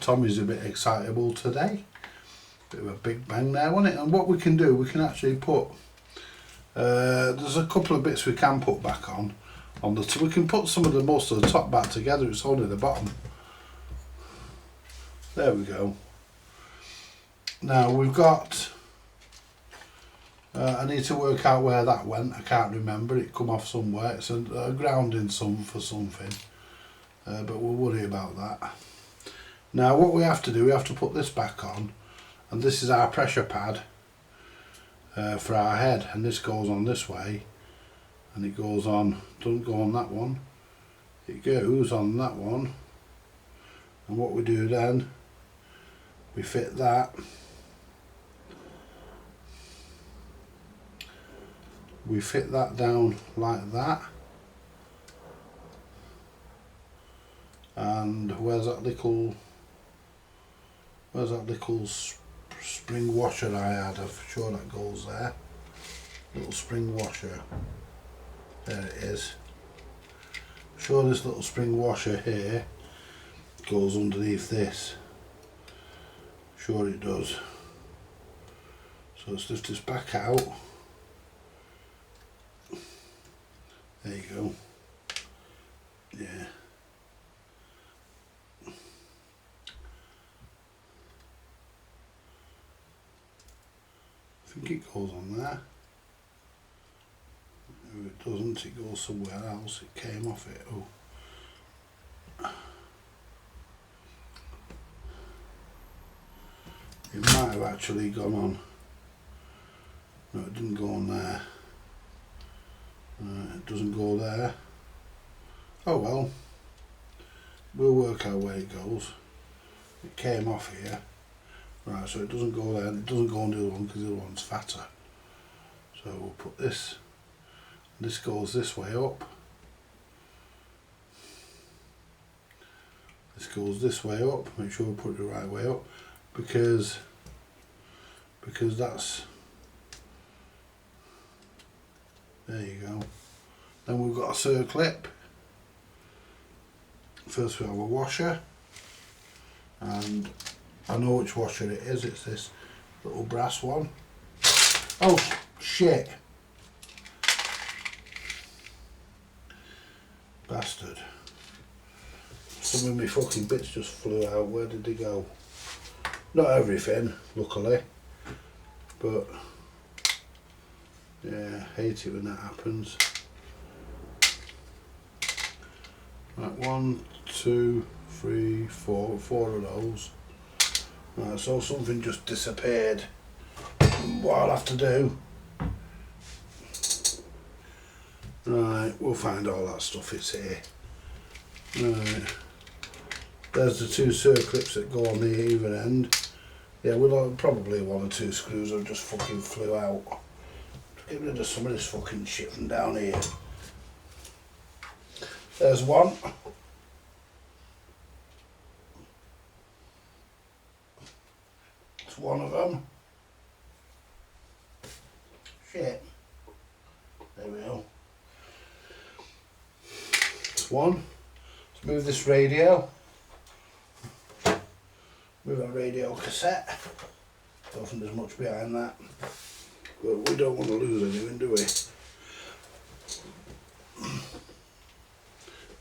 Tommy's a bit excitable today. Bit of a big bang there, wasn't it? And what we can do, we can actually put, there's a couple of bits we can put back on the, we can put some of the, most of the top back together, it's only the bottom. There we go. Now we've got, I need to work out where that went, I can't remember, it come off somewhere, it's a grounding sum for something, but we'll worry about that. Now what we have to do, we have to put this back on, and this is our pressure pad for our head, and this goes on this way, and it goes on, doesn't go on that one, it goes on that one, and what we do then, we fit that, we fit that down like that, and where's that little spring washer I had? I'm sure that goes there, little spring washer, there it is. I'm sure this little spring washer here goes underneath this, sure it does. So let's lift this back out. There you go. Yeah. I think it goes on there. If it doesn't, it goes somewhere else. It came off it. Oh. It might have actually gone on. No, it didn't go on there. It doesn't go there. Oh well. We'll work out where it goes. It came off here. Right, so it doesn't go there. It doesn't go on the other one because the other one's fatter. So we'll put this. This goes this way up. This goes this way up. Make sure we put it the right way up, because that's, there you go. Then we've got a circlip. First we have a washer, and I know which washer it is. It's this little brass one. Oh shit! Bastard. Some of my fucking bits just flew out. Where did they go? Not everything, luckily. But yeah, hate it when that happens. Right, 1, 2, 3, 4, 4 of those. Right, so something just disappeared. What I'll have to do, Right, we'll find all that stuff, it's here. Right, there's the two circlips that go on the even end. Yeah, we'll have probably one or two screws that just fucking flew out. Get rid of some of this fucking shit from down here. There's one. It's one of them. Shit. There we go. It's one. Let's move this radio. Move our radio cassette. Don't think there's much behind that. But we don't want to lose anything, do we?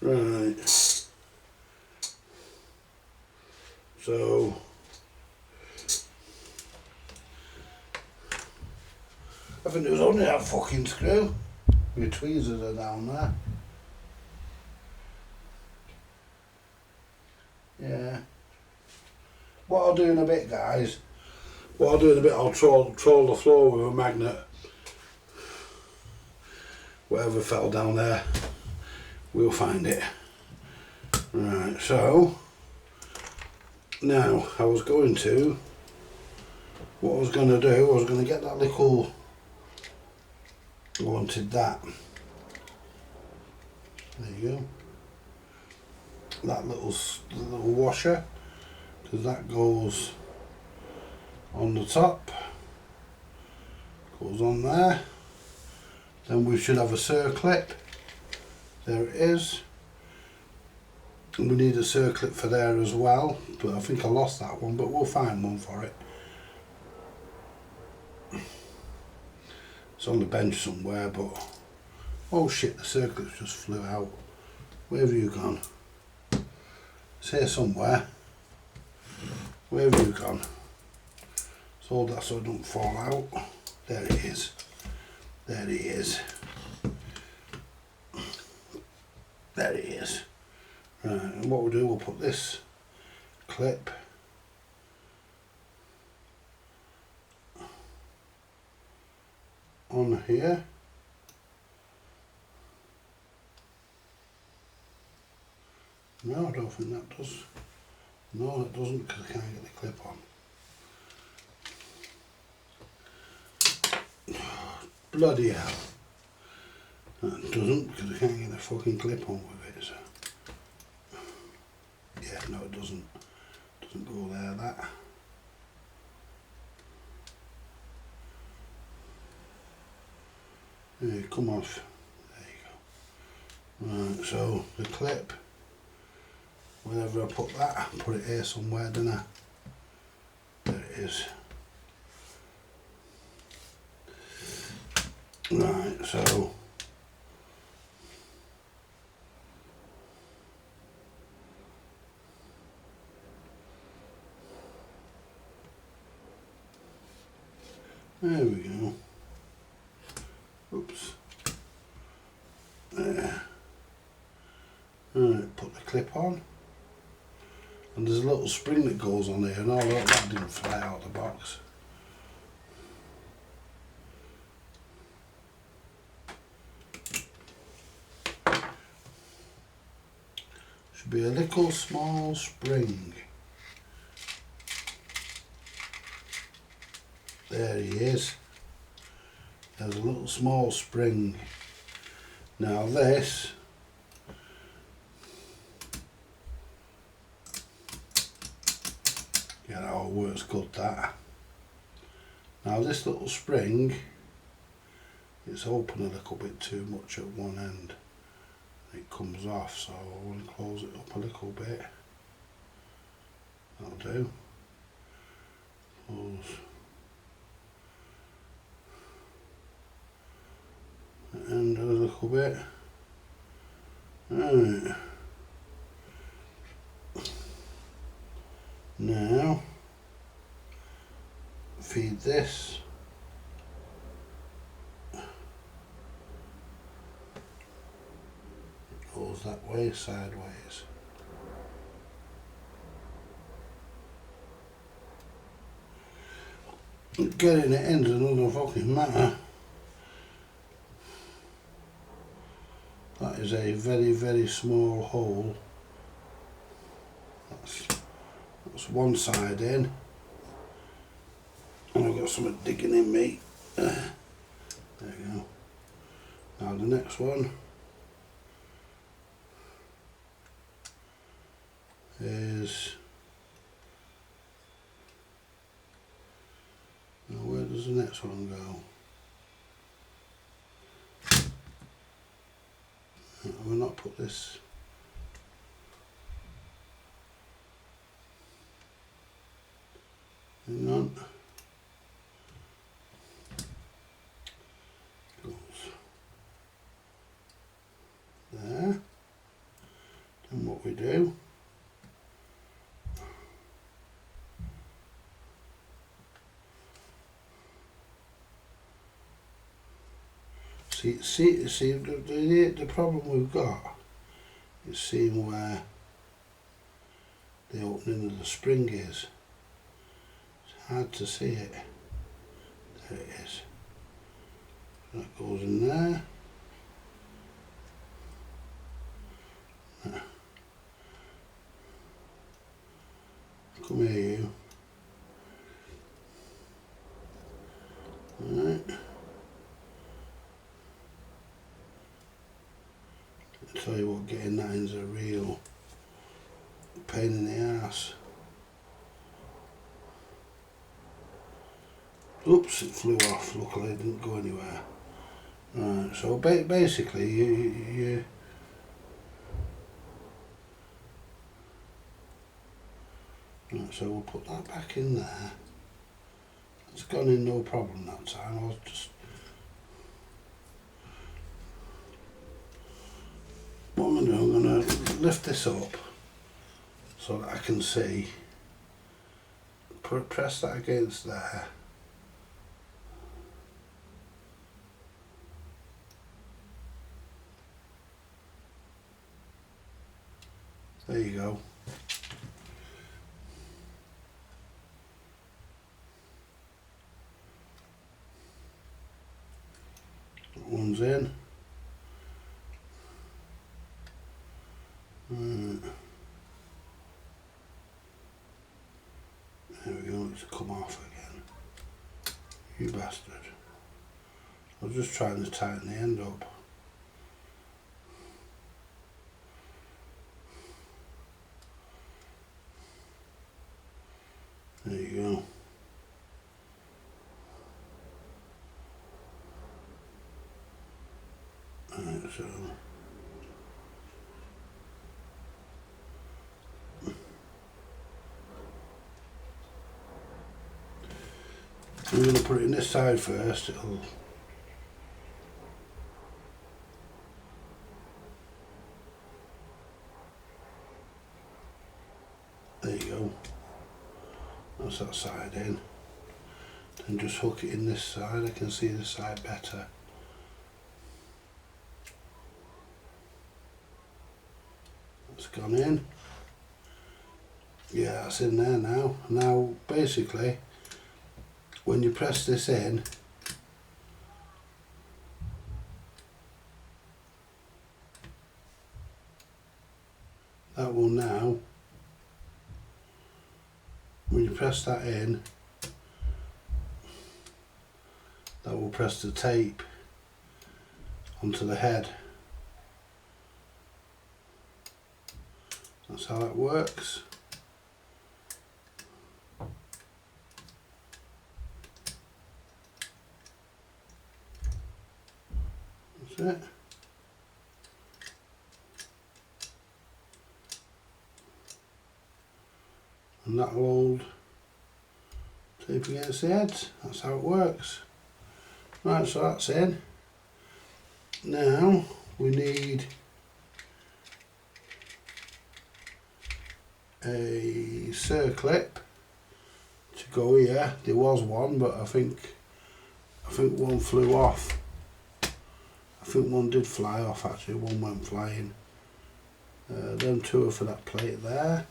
Right. So I think there was only that fucking screw. Your tweezers are down there. Yeah. What I'll do in a bit, guys, I'll troll the floor with a magnet. Whatever fell down there, we'll find it. Right, so now what I was going to do, I was going to get that little, I wanted that. There you go. That little washer, because that goes on the top, goes on there. Then we should have a circlip. There it is. And we need a circlip for there as well, but I think I lost that one, but we'll find one for it. It's on the bench somewhere, but oh shit, the circlips just flew out. Where have you gone? It's here somewhere. Where have you gone? Let's hold that so it don't fall out. There it is. There he is. There he is. Right, and what we'll do, we'll put this clip on here. No, I don't think that does. No, it doesn't, because I can't get the clip on. Bloody hell. That doesn't, because I can't get the fucking clip on with it, so. Yeah, no it doesn't. Doesn't go there, that. Yeah, come off. There you go. Right, so the clip, whenever I put that, I put it here somewhere, don't I? There it is. Right, so there we go. Oops. There. Right, put the clip on. And there's a little spring that goes on there, and all that didn't fly out of the box. Should be a little small spring. There he is. There's a little small spring. Now this, yeah, that all works good, that. Now this little spring, it's open a little bit too much at one end. It comes off, so I want to close it up a little bit. That'll do. Close. And a little bit. Right. Now feed this. Goes that way, sideways. Getting it in's another fucking matter. That is a very, very small hole. That's one side in. And I've got something digging in me. There you go. Now the next one is... Now where does the next one go? We'll not put this... Hang on. Goes there. Then what we do, see the problem we've got is seeing where the opening of the spring is. It's hard to see it. There it is. That goes in there. Come here, you. Right. I tell you what, getting that in's a real pain in the ass. Oops, it flew off. Luckily, it didn't go anywhere. Right, so basically, you right, so we'll put that back in there. It's gone in no problem that time. I'll just... What I'm going to do, I'm going to lift this up so that I can see. Press that against there. There you go. That one's in. Right. There we go, it's come off again. You bastard. I was just trying to tighten the end up. There you go. Right, so I'm going to put it in this side first. It'll... There you go. That's that side in. Then just hook it in this side. I can see this side better. It's gone in. Yeah, that's in there now. Now, basically, when you press this in, that will now, when you press that in, that will press the tape onto the head. That's how that works. That's it. And that'll hold tape against the head. That's how it works. Right, so that's in. Now we need a circlip to go here. There was one, but I think one flew off. I think one did fly off actually, one went flying. Them two are for that plate there.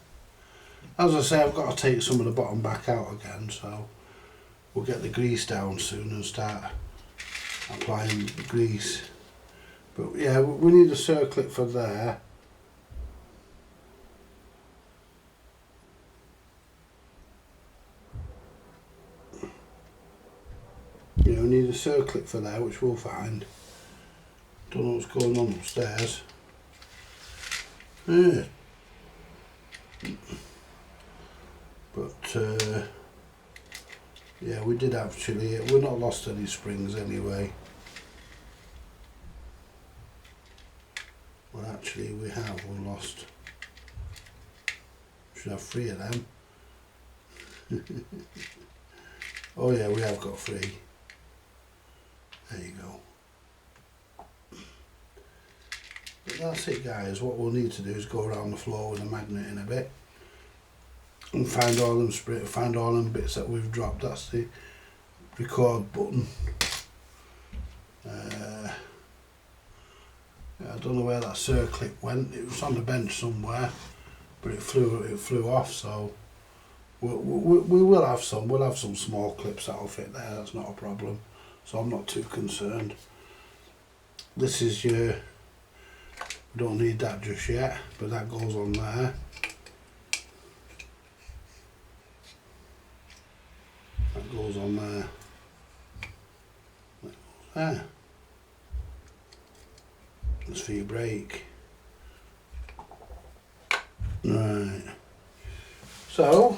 As I say, I've got to take some of the bottom back out again, so we'll get the grease down soon and start applying grease But yeah, we need a circlip for there. You know, we need a circlip for there, which we'll find. Don't know what's going on upstairs. Yeah. But yeah, we did actually. We're not lost any springs anyway. Well, actually, we have. We're lost. Should have 3 of them. Oh yeah, we have got 3. There you go. But that's it, guys. What we'll need to do is go around the floor with a magnet in a bit and find all them bits that we've dropped. That's the record button. I don't know where that circlip went. It was on the bench somewhere, but it flew off. So we will have some. We'll have some small clips that'll fit there. That's not a problem. So I'm not too concerned. This is your. We don't need that just yet, but that goes on there. That goes on there. That goes there. That's for your brake. Right. So.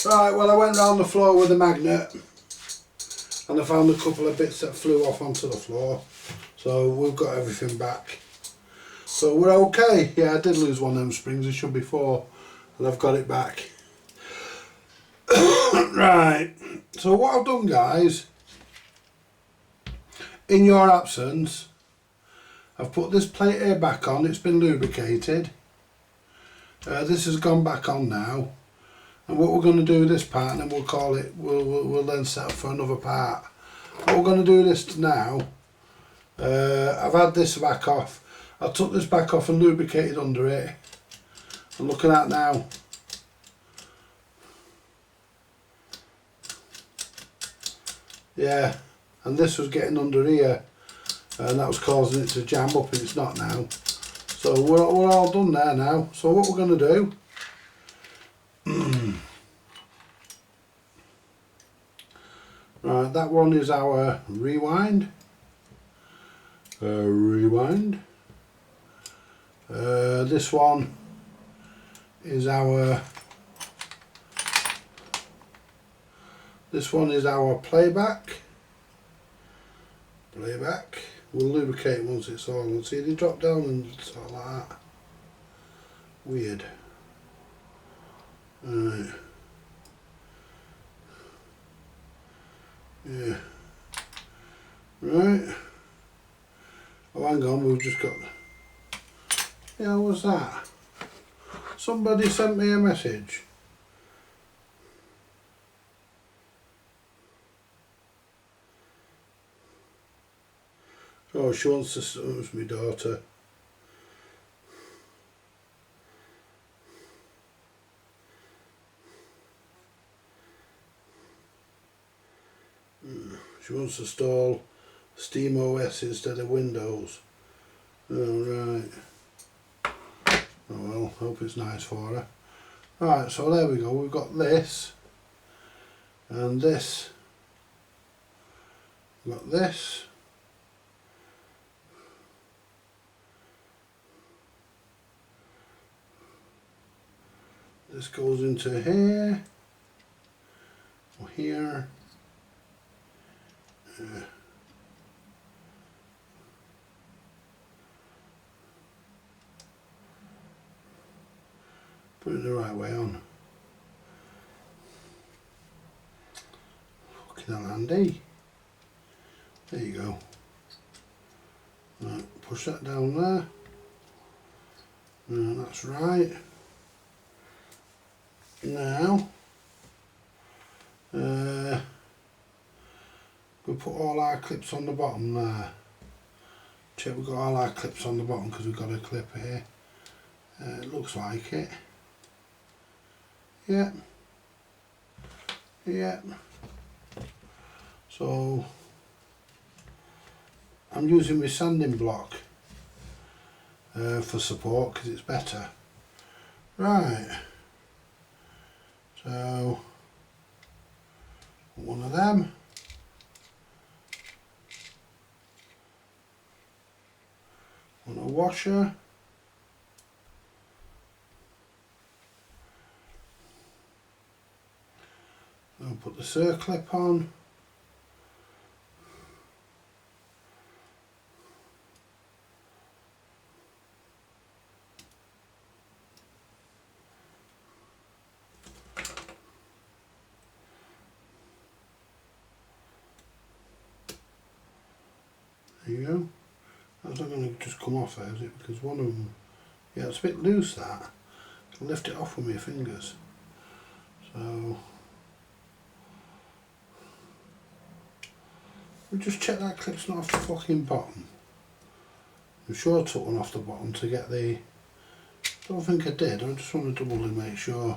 Right, well I went round the floor with a magnet and I found a couple of bits that flew off onto the floor. So we've got everything back. So we're okay. Yeah, I did lose one of them springs. There should be 4 and I've got it back. Right, so what I've done, guys, in your absence, I've put this plate here back on. It's been lubricated. This has gone back on now. And what we're going to do this part, and then we'll call it, we'll then set up for another part. What we're going to do this now, I've had this back off. I took this back off and lubricated under it. I'm looking at now. Yeah, and this was getting under here, and that was causing it to jam up, and it's not now. So we're all done there now. So what we're going to do, right, that one is our rewind. Rewind. This one is our. This one is our playback. Playback. We'll lubricate once it's all on. See, they drop down and sort of like that. Weird. Right. Yeah. Right. Oh, hang on, we've just got. Yeah, what's that? Somebody sent me a message. Oh, she wants to. It was my daughter. She wants to install Steam OS instead of Windows. Oh, right. Oh well, hope it's nice for her. Right, so there we go. We've got this and this. We've got this. This goes into here, or here. Put it the right way on. Fucking hell, handy. There you go. Right, push that down there. That's right. Now, we'll put all our clips on the bottom there. Check we've got all our clips on the bottom because we've got a clip here. It looks like it. Yeah. Yeah. So I'm using my sanding block for support because it's better. Right. So one of them. On a washer. I'll put the circlip on. There you go. That's not going to just come off there, is it? Because one of them, yeah, it's a bit loose that. I can lift it off with my fingers. So we just check that clip's not off the fucking bottom. I'm sure I took one off the bottom to get the. Don't think I did. I just want to doubly make sure.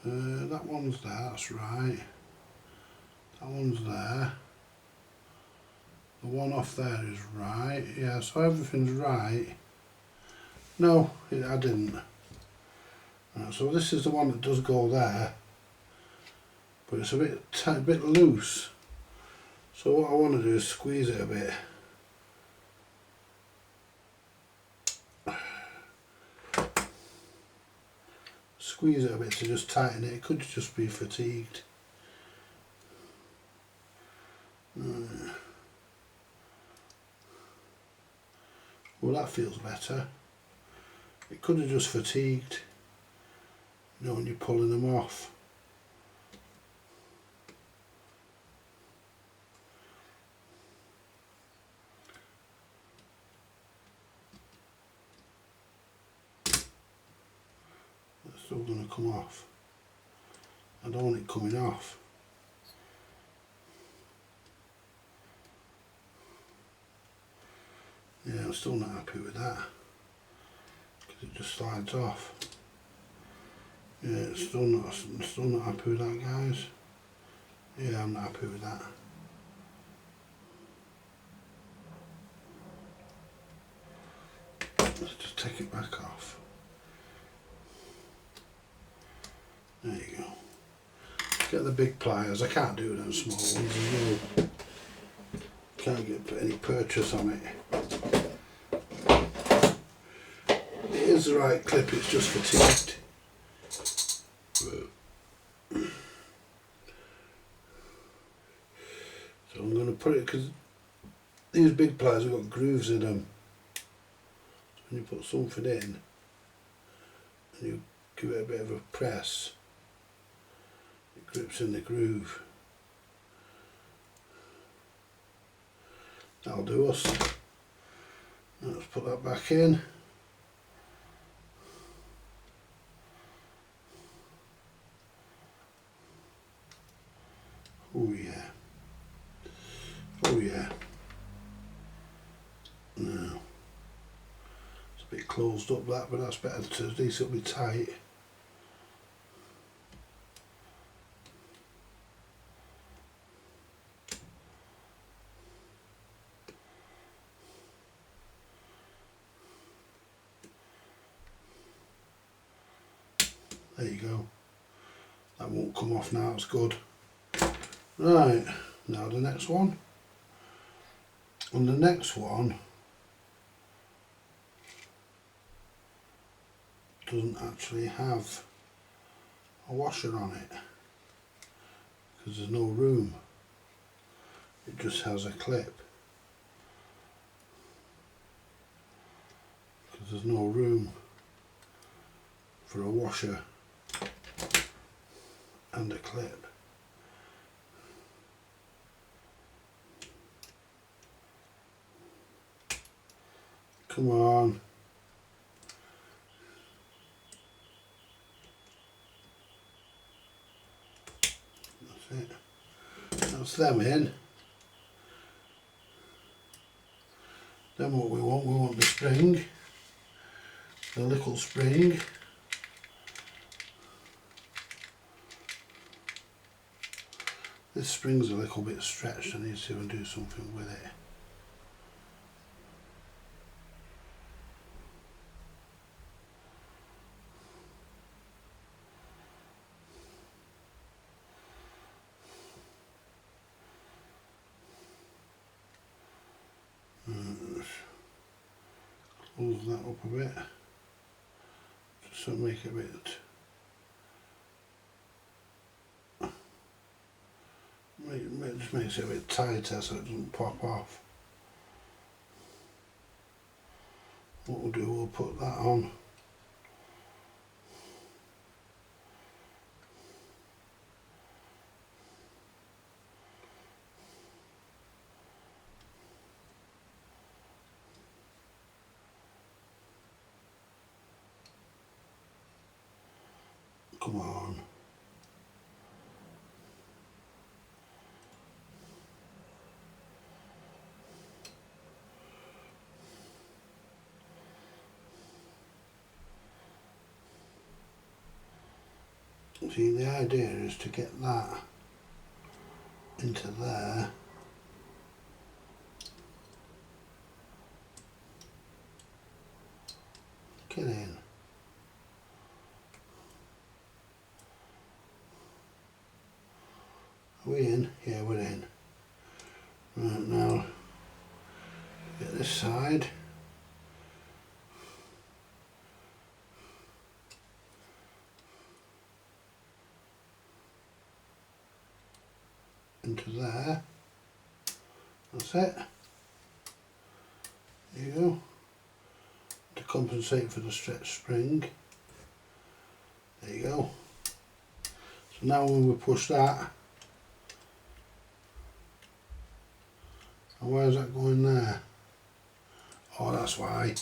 That one's there. That's right. That one's there. The one off there is right. Yeah, so everything's right. No, I didn't. Right, so this is the one that does go there, but it's a bit loose. So what I want to do is squeeze it a bit. Squeeze it a bit to just tighten it. It could just be fatigued. Well, that feels better. It could have just fatigued, you know, when you're pulling them off. It's still going to come off. I don't want it coming off. Yeah, I'm still not happy with that because it just slides off. Yeah, it's still not happy with that, guys. Yeah, I'm not happy with that. Let's just take it back off. There you go. Get the big pliers. I can't do them small ones as well. Can't get any purchase on it. It is the right clip, it's just fatigued. So I'm going to put it, because these big pliers have got grooves in them. So when you put something in and you give it a bit of a press, it grips in the groove. That'll do us. Let's put that back in. Oh yeah. Oh yeah. No. It's a bit closed up that, but that's better to at least it'll be tight. There you go. That won't come off now, it's good. Right, now the next one. On the next one doesn't actually have a washer on it because there's no room. It just has a clip because there's no room for a washer and a clip. Come on. That's it. That's them in. Then what we want the spring, the little spring. This spring's a little bit stretched, I need to do something with it. Close that up a bit, just to make it a bit, just makes it a bit tighter so it doesn't pop off. What we'll do, we'll put that on. Come on. See, the idea is to get that into there. Get in. Are we in? Yeah, we're in. Right, now get this side. Into there. That's it. There you go. To compensate for the stretch spring. There you go. So now when we push that, and where's that going there? Oh, that's why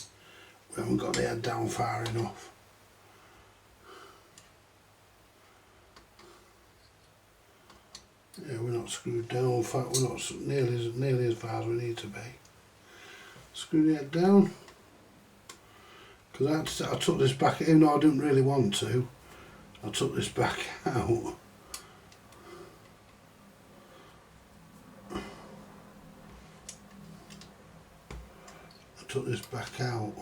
we haven't got the head down far enough. Yeah, we're not screwed down. In fact, we're not nearly as far as we need to be. Screw the head down. Because I took this back, even though I didn't really want to, I took this back out. I took this back out.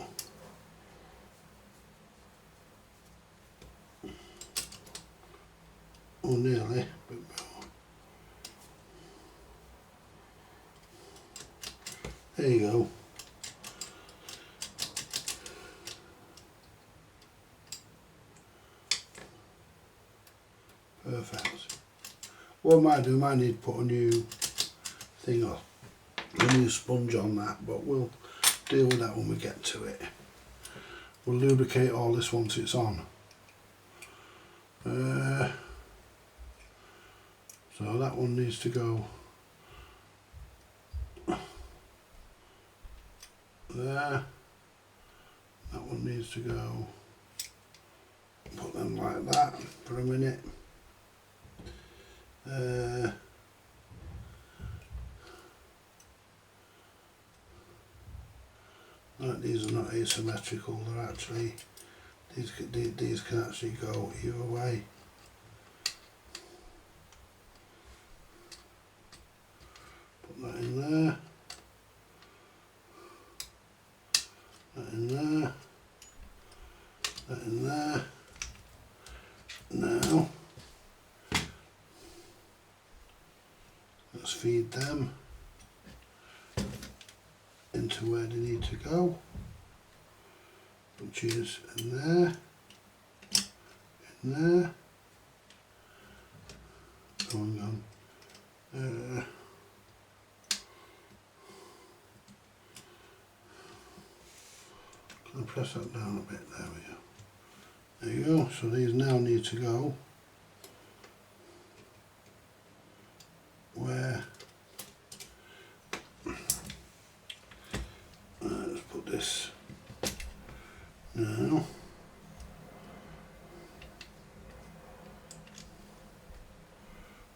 Oh, nearly. There you go. Perfect. What I might do, I might need to put a new thing on, a new sponge on that, but we'll deal with that when we get to it. We'll lubricate all this once it's on. So that one needs to go there. That one needs to go. Put them like that for a minute. Like these are not asymmetrical, they're actually, these can actually go either way. Put that in there, that in there, that in there. Now, let's feed them into where they need to go, which is in there, in there, going on. Can I press that down a bit? There we go. There you go. So these now need to go where. Let's put this now.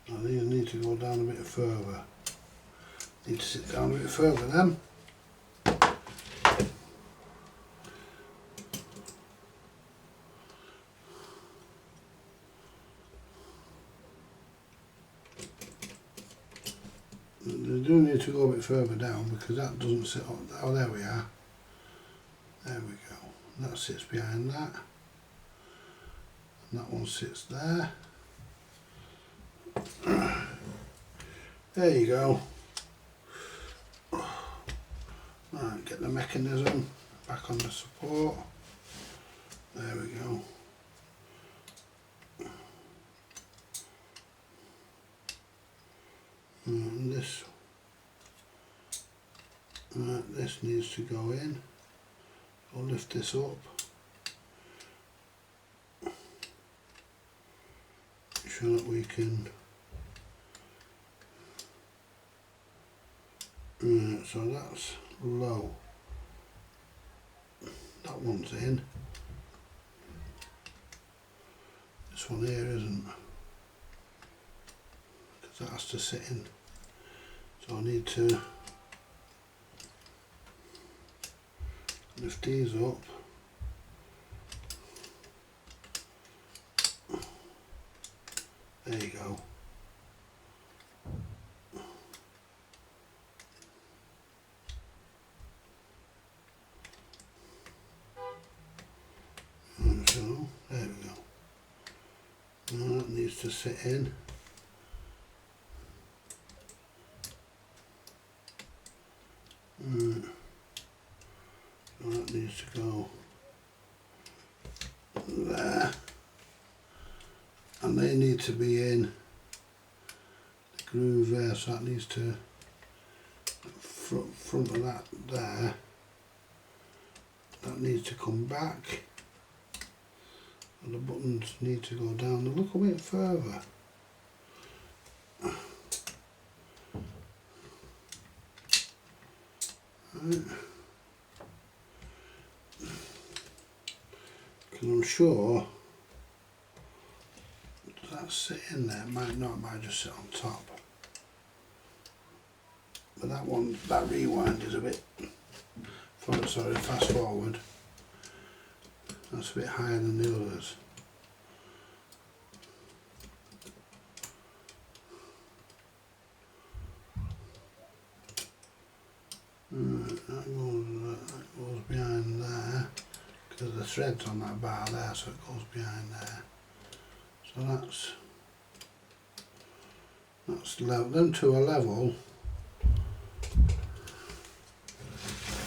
Now these need to go down a bit further. Need to sit down a bit further then. to go a bit further down because that doesn't sit on. Oh, there we are. There we go. That sits behind that. And that one sits there. There you go. Right, get the mechanism back on the support. There we go. And this needs to go in. I'll lift this up. So that we can. So that's low. That one's in. This one here isn't. Because that has to sit in. So I need to lift these up. There you go. And so, there we go. Now that needs to sit in. So that needs to go there. And they need to be in the groove there, so that needs to front of that there. That needs to come back. And the buttons need to go down a little bit further. Right. Because I'm sure that sit in there, might not, might just sit on top. But that one, that rewind is a bit, sorry, fast forward. That's a bit higher than the others. That goes behind there, because the thread's on that bar there, so it goes behind there. So that's level. Them two are level.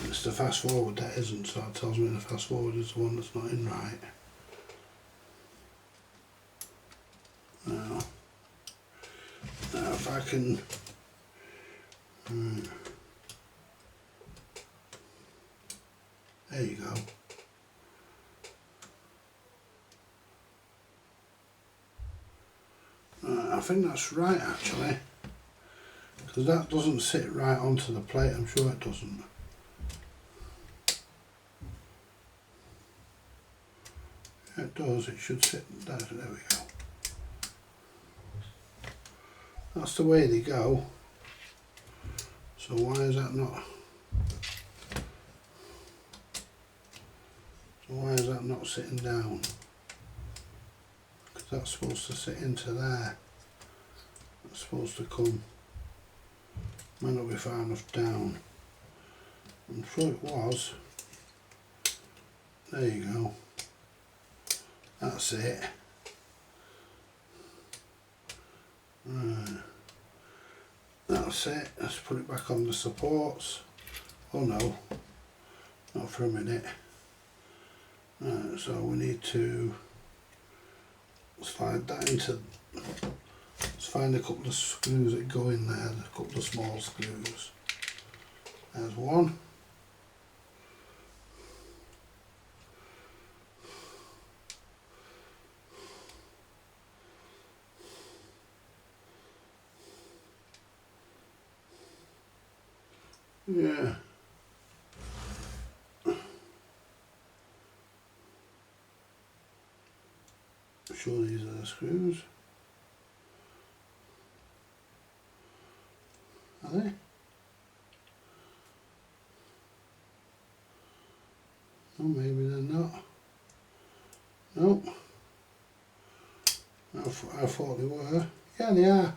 It's the fast forward that isn't, so it tells me the fast forward is the one that's not in right. Now if I can there you go. I think that's right actually, because that doesn't sit right onto the plate. I'm sure it doesn't. It does, it should sit there. There we go. That's the way they go. So why is that not? So why is that not sitting down? Because that's supposed to sit into there. That's supposed to come. Might not be far enough down. I'm sure it was. There you go. That's it. Right. That's it. Let's put it back on the supports. Oh no, not for a minute. Right, so we need to slide that into. Let's find a couple of screws that go in there. A couple of small screws. There's one. Yeah. Sure these are the screws. Are they? Oh, maybe they're not. Nope. I thought they were. Yeah, they are.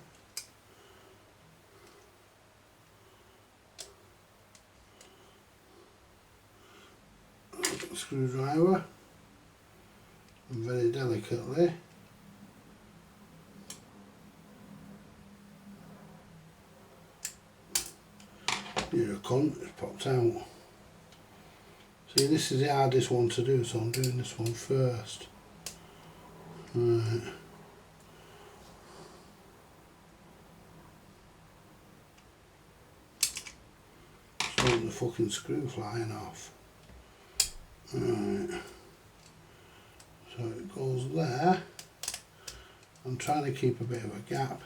screwdriver and very delicately you're a cunt, it's popped out. See, this is the hardest one to do, so I'm doing this one first. Right. Stop the fucking screw flying off. Right. So it goes there. I'm trying to keep a bit of a gap.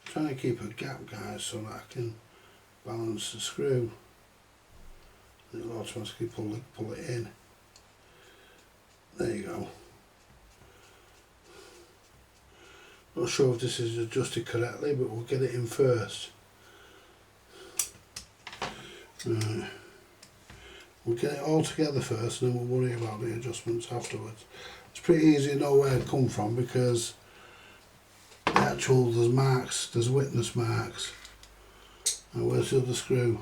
Trying to keep a gap, guys, so that I can balance the screw. It'll automatically pull it in. There you go. Not sure if this is adjusted correctly, but we'll get it in first. Right. We'll get it all together first and then we'll worry about the adjustments afterwards. It's pretty easy to know where it come from because the actual, there's marks, there's witness marks. And where's the other screw?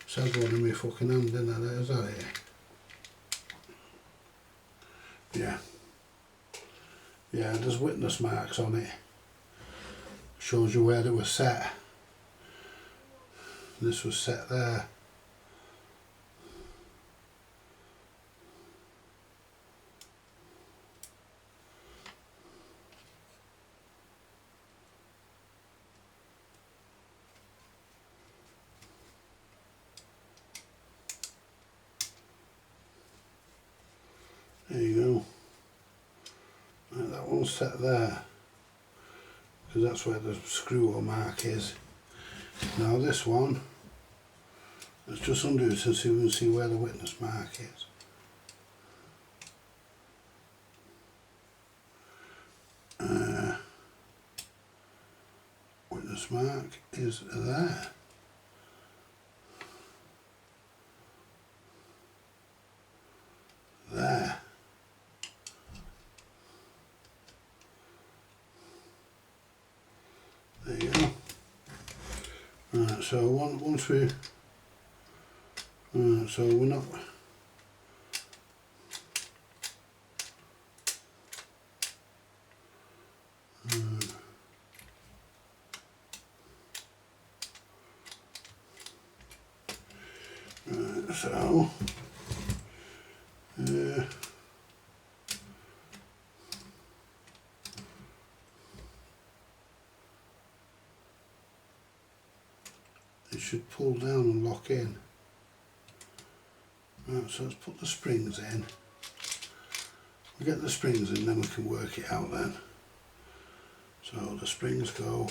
It's had one in my fucking hand, didn't I? Is that it? Yeah. Yeah, there's witness marks on it. Shows you where they were set. This was set there. There you go. Right, that one's set there because that's where the screw or mark is. Now this one, let's just undo it and see if we can see where the witness mark is. Witness mark is there. There. There you go. Right, so once we, so we're not. Right, so. It should pull down and lock in. Right, so let's put the springs in. We'll get the springs in, then we can work it out then. So the springs go.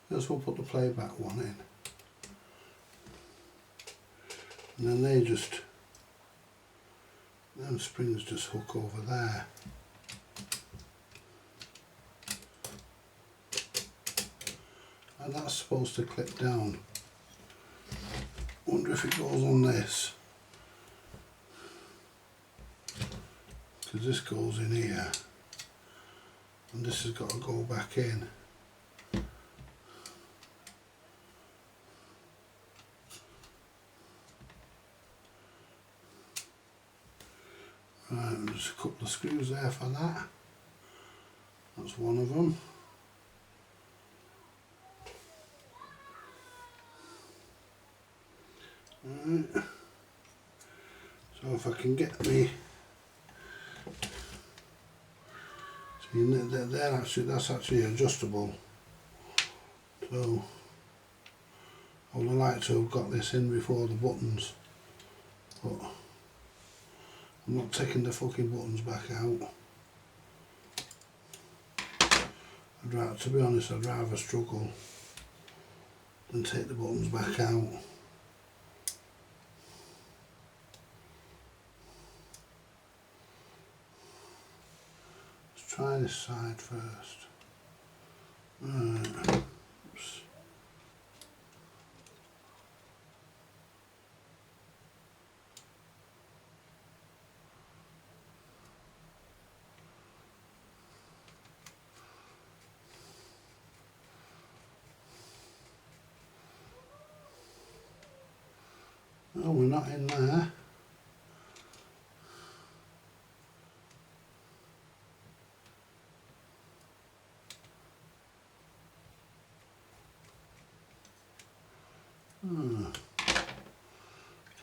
First we'll put the playback one in. And then they just, them springs just hook over there. And that's supposed to clip down. Wonder if it goes on this. Because this goes in here. And this has got to go back in. Right, there's a couple of screws there for that. That's one of them. Right. So if I can get me, they're actually, that's actually adjustable. So I would have liked to have got this in before the buttons, but I'm not taking the fucking buttons back out. I'd rather, to be honest, I'd rather struggle than take the buttons back out. Let's try this side first. Right. Oops. we're not in there.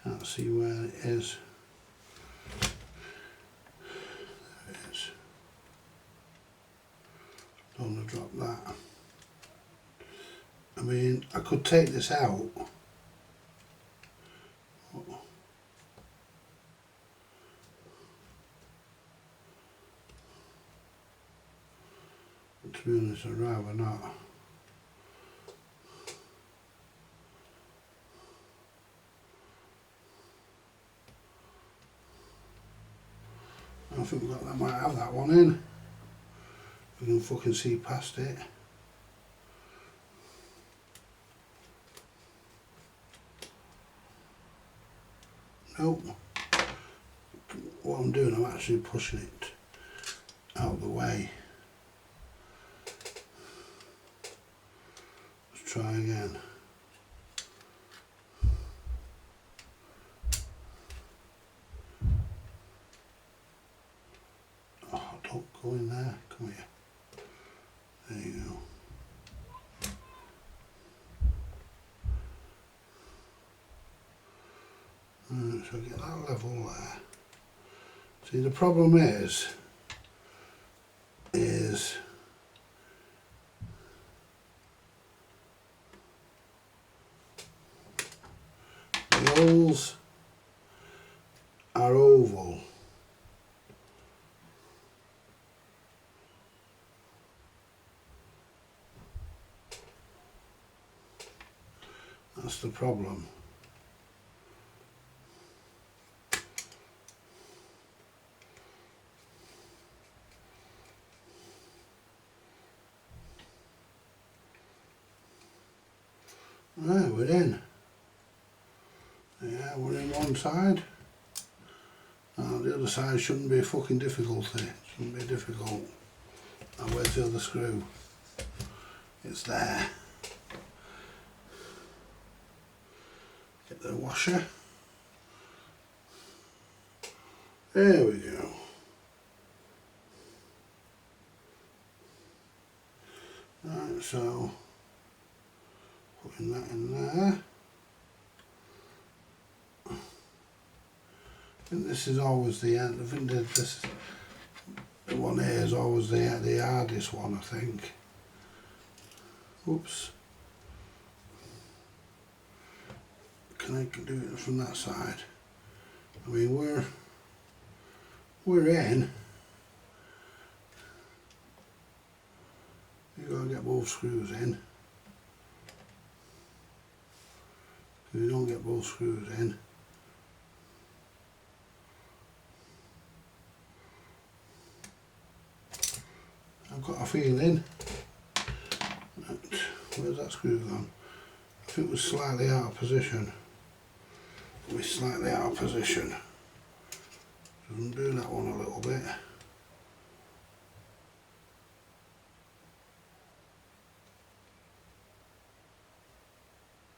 Can't see where it is. There it is. Don't want to drop that. I mean, I could take this out. But to be honest, I'd rather not. I think that might have that one in. We can fucking see past it. Nope. What I'm doing, I'm actually pushing it out of the way. Let's try again. Oh, don't go in there. Come here. There you go. Right, so get that level there. See, the problem is the holes are oval. That's the problem. Right, we're in. Yeah, we're in one side. Now the other side shouldn't be a fucking difficulty. Shouldn't be difficult. Now where's the other screw? It's there. Get the washer. There we go. Right, so putting that in there. I think this is always the end. I think that this the one here is always the hardest one, I think. Oops. Can I do it from that side? I mean, we're in. You gotta get both screws in. If you don't get both screws in, I've got a feeling. Where's that screw gone? I think it was slightly out of position. We're slightly out of position. So undo that one a little bit.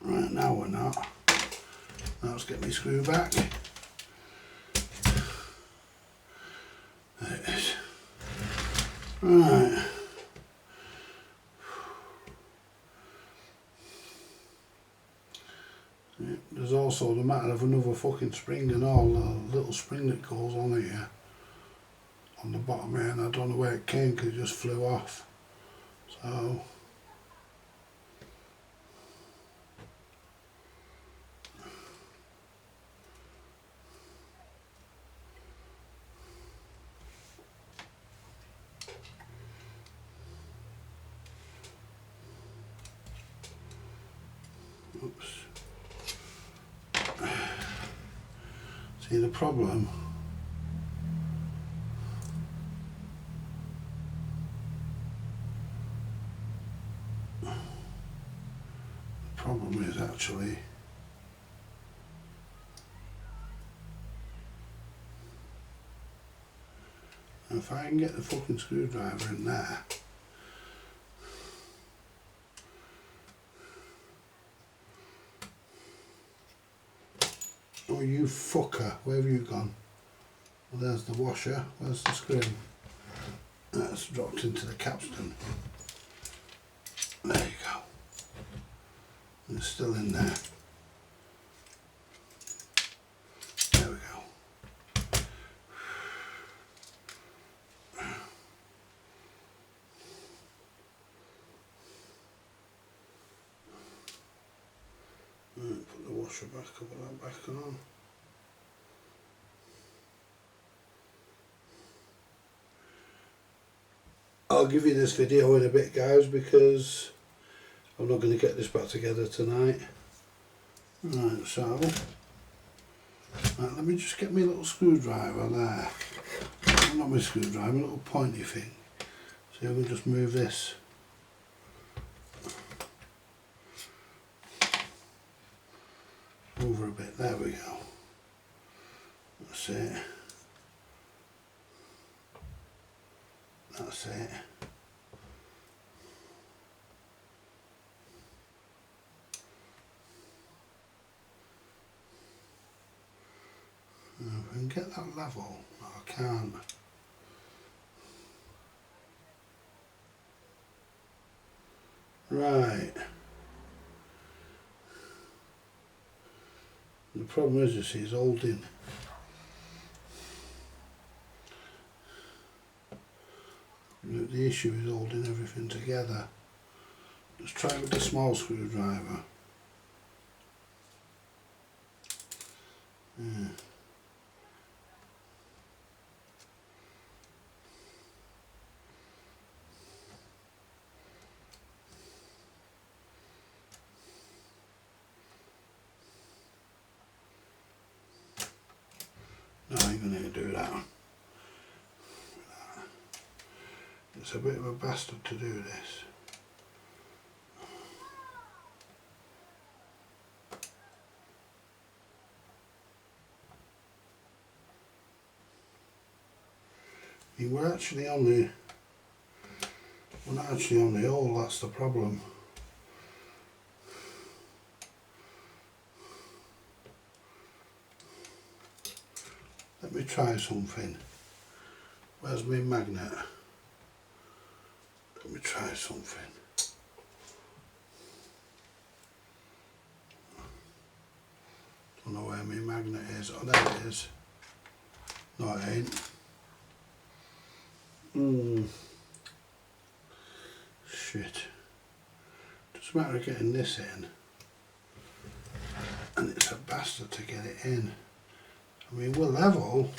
Right, now we're not. Now let's get my screw back. There it is. Right. There's also the matter of another fucking spring and all, the little spring that goes on here, on the bottom here, and I don't know where it came because it just flew off. So, oops. See, the problem is actually if I can get the fucking screwdriver in there, You fucker, where have you gone? Well, there's the washer, where's the screw? That's dropped into the capstan. There you go. It's still in there. There we go. Right, put the washer back, put that back on. I'll give you this video in a bit, guys, because I'm not going to get this back together tonight. Right, so right, let me just get my little screwdriver there. Not my screwdriver, my little pointy thing. So I can just move this. Over a bit, there we go. That's it. That's it. Now, if I can get that level, no, I can't. Right. The problem is, you see, it's holding. The issue is holding everything together. Let's try with the small screwdriver. Yeah. No, I ain't going to do that. It's a bit of a bastard to do this. We're not actually on the hole, that's the problem. Let me try something. Where's my magnet? Let me try something. Don't know where my magnet is. Oh, there it is. No, it ain't. Shit. Just a matter of getting this in. And it's a bastard to get it in. I mean, we're level.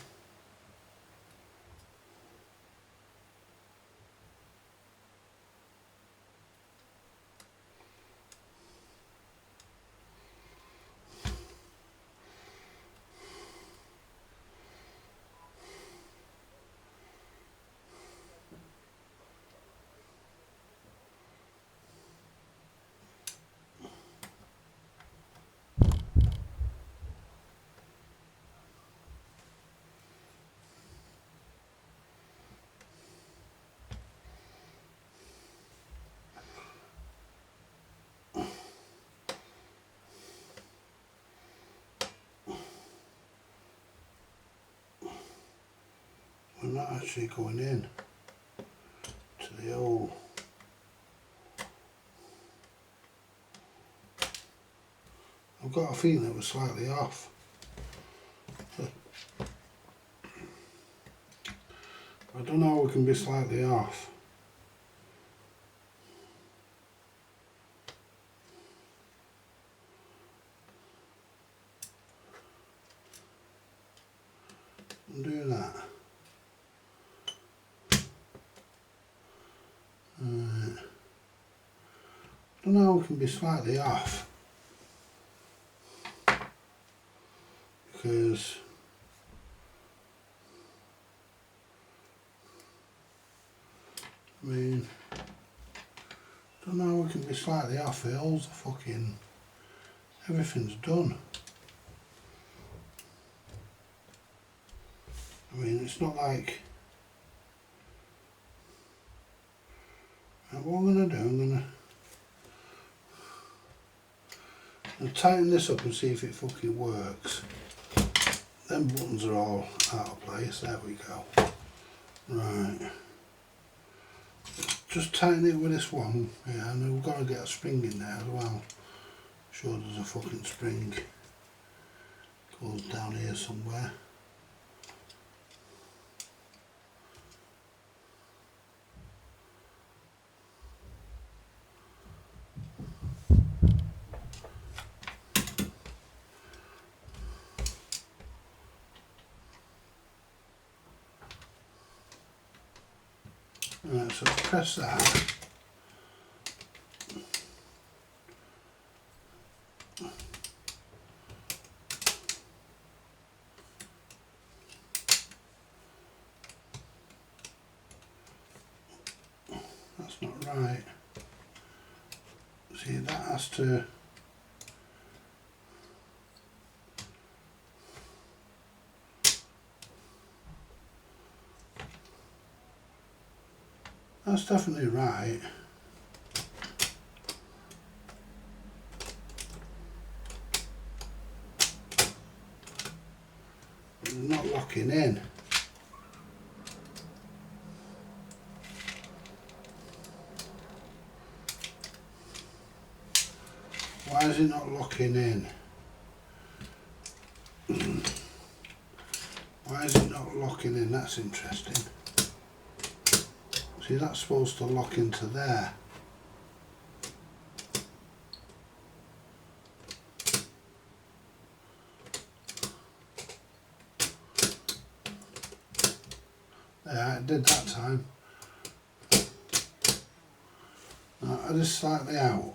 We're not actually going in to the hole. I've got a feeling it was slightly off. I don't know how we can be slightly off. Do that. Don't know how we can be slightly off. Because I mean, don't know how we can be slightly off. The holes are fucking, everything's done. I mean, it's not like, what I'm going to do, I'm going to tighten this up and see if it fucking works. them buttons are all out of place. There we go. Right. Just tighten it with this one. Yeah, and we've got to get a spring in there as well. Sure, there's a fucking spring. Goes down here somewhere. Right, so press that. That's not right. See, that has to... That's definitely right. It's not locking in. Why is it not locking in? Why is it not locking in? That's interesting. See, that's supposed to lock into there. Yeah, it did that time. I just slightly out.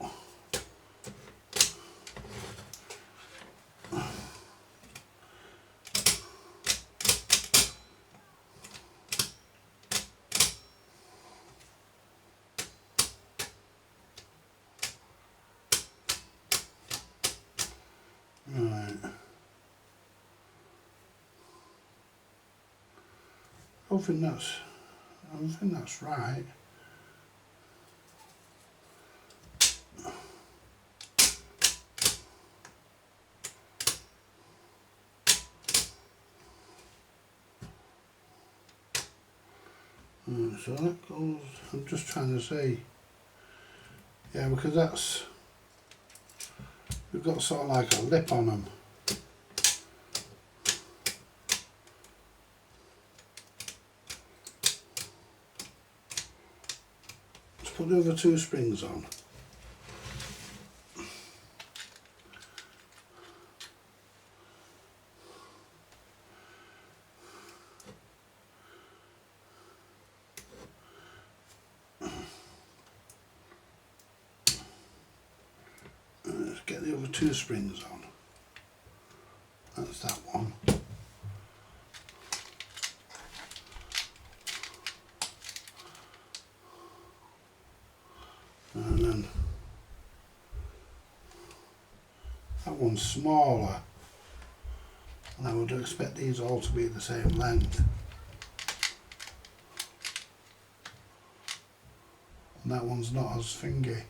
Right. I don't think that's right. So that goes, I'm just trying to see. Yeah, because that's, we've got sort of like a lip on them. Let's put the other two springs on. Let's get the other two springs on. That's that one. And then that one's smaller. And I would expect these all to be the same length. And that one's not as fingy,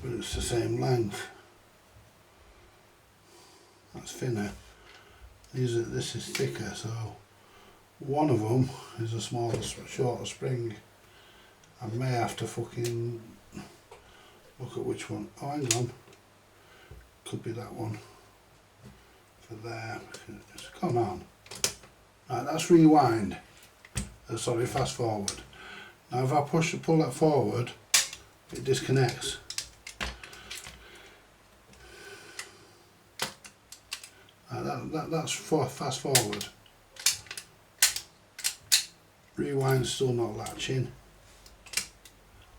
but it's the same length. That's thinner. This is thicker, so one of them is a smaller, shorter spring. I may have to fucking look at which one. Oh, hang on. Could be that one. For there. Come on. Right, that's rewind. Sorry, fast forward. Now if I pull that forward, it disconnects. That's for fast forward. Rewind's still not latching.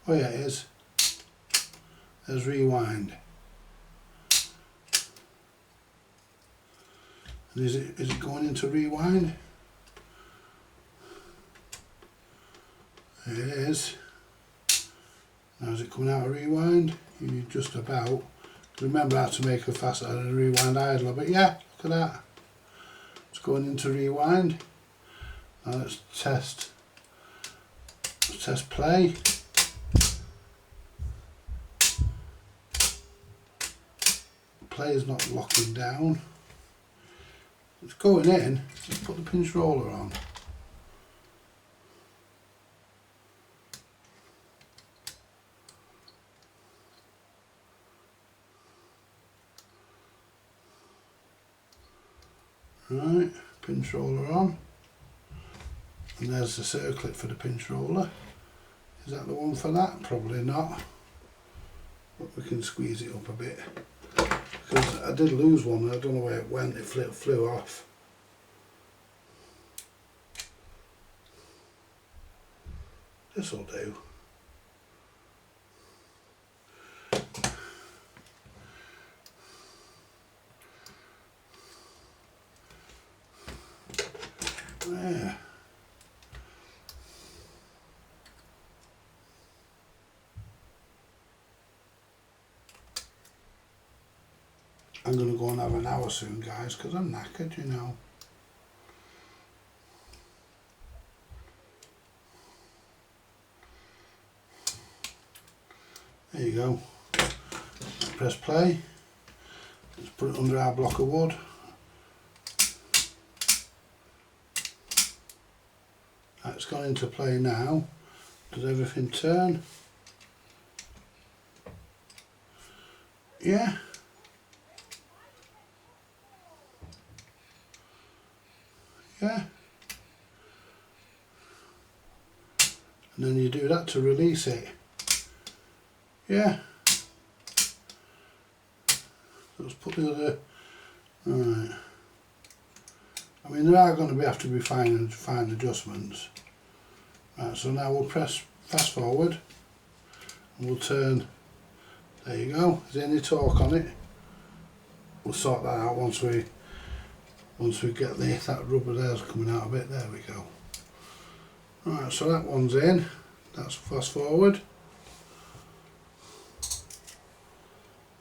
Oh yeah, it is. There's rewind. And is it going into rewind? It is. Now is it coming out of rewind? You just about. Remember how to make a fast rewind idler, but yeah, look at that. It's going into rewind. Now let's test play. Play is not locking down. It's going in, just put the pinch roller on. Right, pinch roller on. And there's the circlet for the pinch roller. Is that the one for that? Probably not. But we can squeeze it up a bit. Because I did lose one, I don't know where it went, it flew off. This'll do. There. I'm going to go and have an hour soon, guys, because I'm knackered, you know. There you go. Press play. Let's put it under our block of wood. That's gone into play now. Does everything turn? Yeah. Yeah. And then you do that to release it. Yeah. Let's put the other. Right. I mean, there are going to have to be fine adjustments. Right. So now we'll press fast forward, and we'll turn. There you go. Is there any torque on it? We'll sort that out once we get that rubber there's coming out of it. There we go. Right. So that one's in. That's fast forward.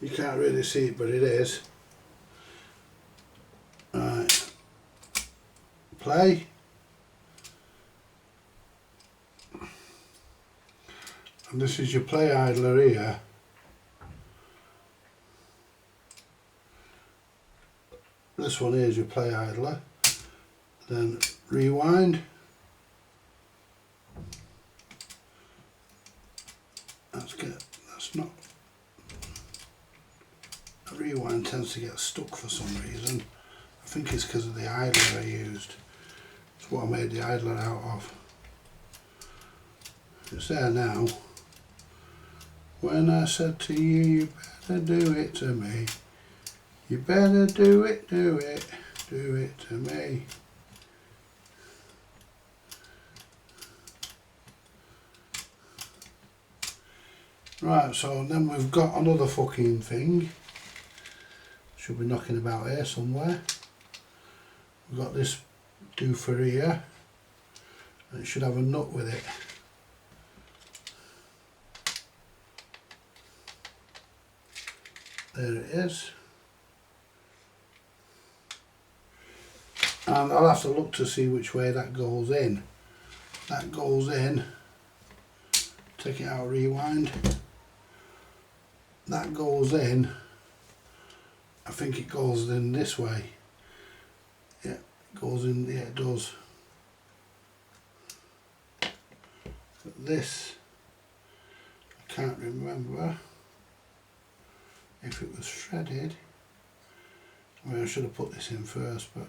You can't really see it, but it is. Right. Play. And this is your play idler here. This one here is your play idler. Then rewind. That's not. A rewind tends to get stuck for some reason. I think it's because of the idler I used. It's what I made the idler out of. It's there now. When I said to you, you better do it to me. You better do it to me. Right, so then we've got another fucking thing. Should be knocking about here somewhere. We've got this doofer here. And it should have a nut with it. There it is. And I'll have to look to see which way that goes in. That goes in. Take it out, rewind. That goes in. I think it goes in this way. Yeah, it goes in, yeah it does. But this, I can't remember if it was threaded. I mean, I should have put this in first, but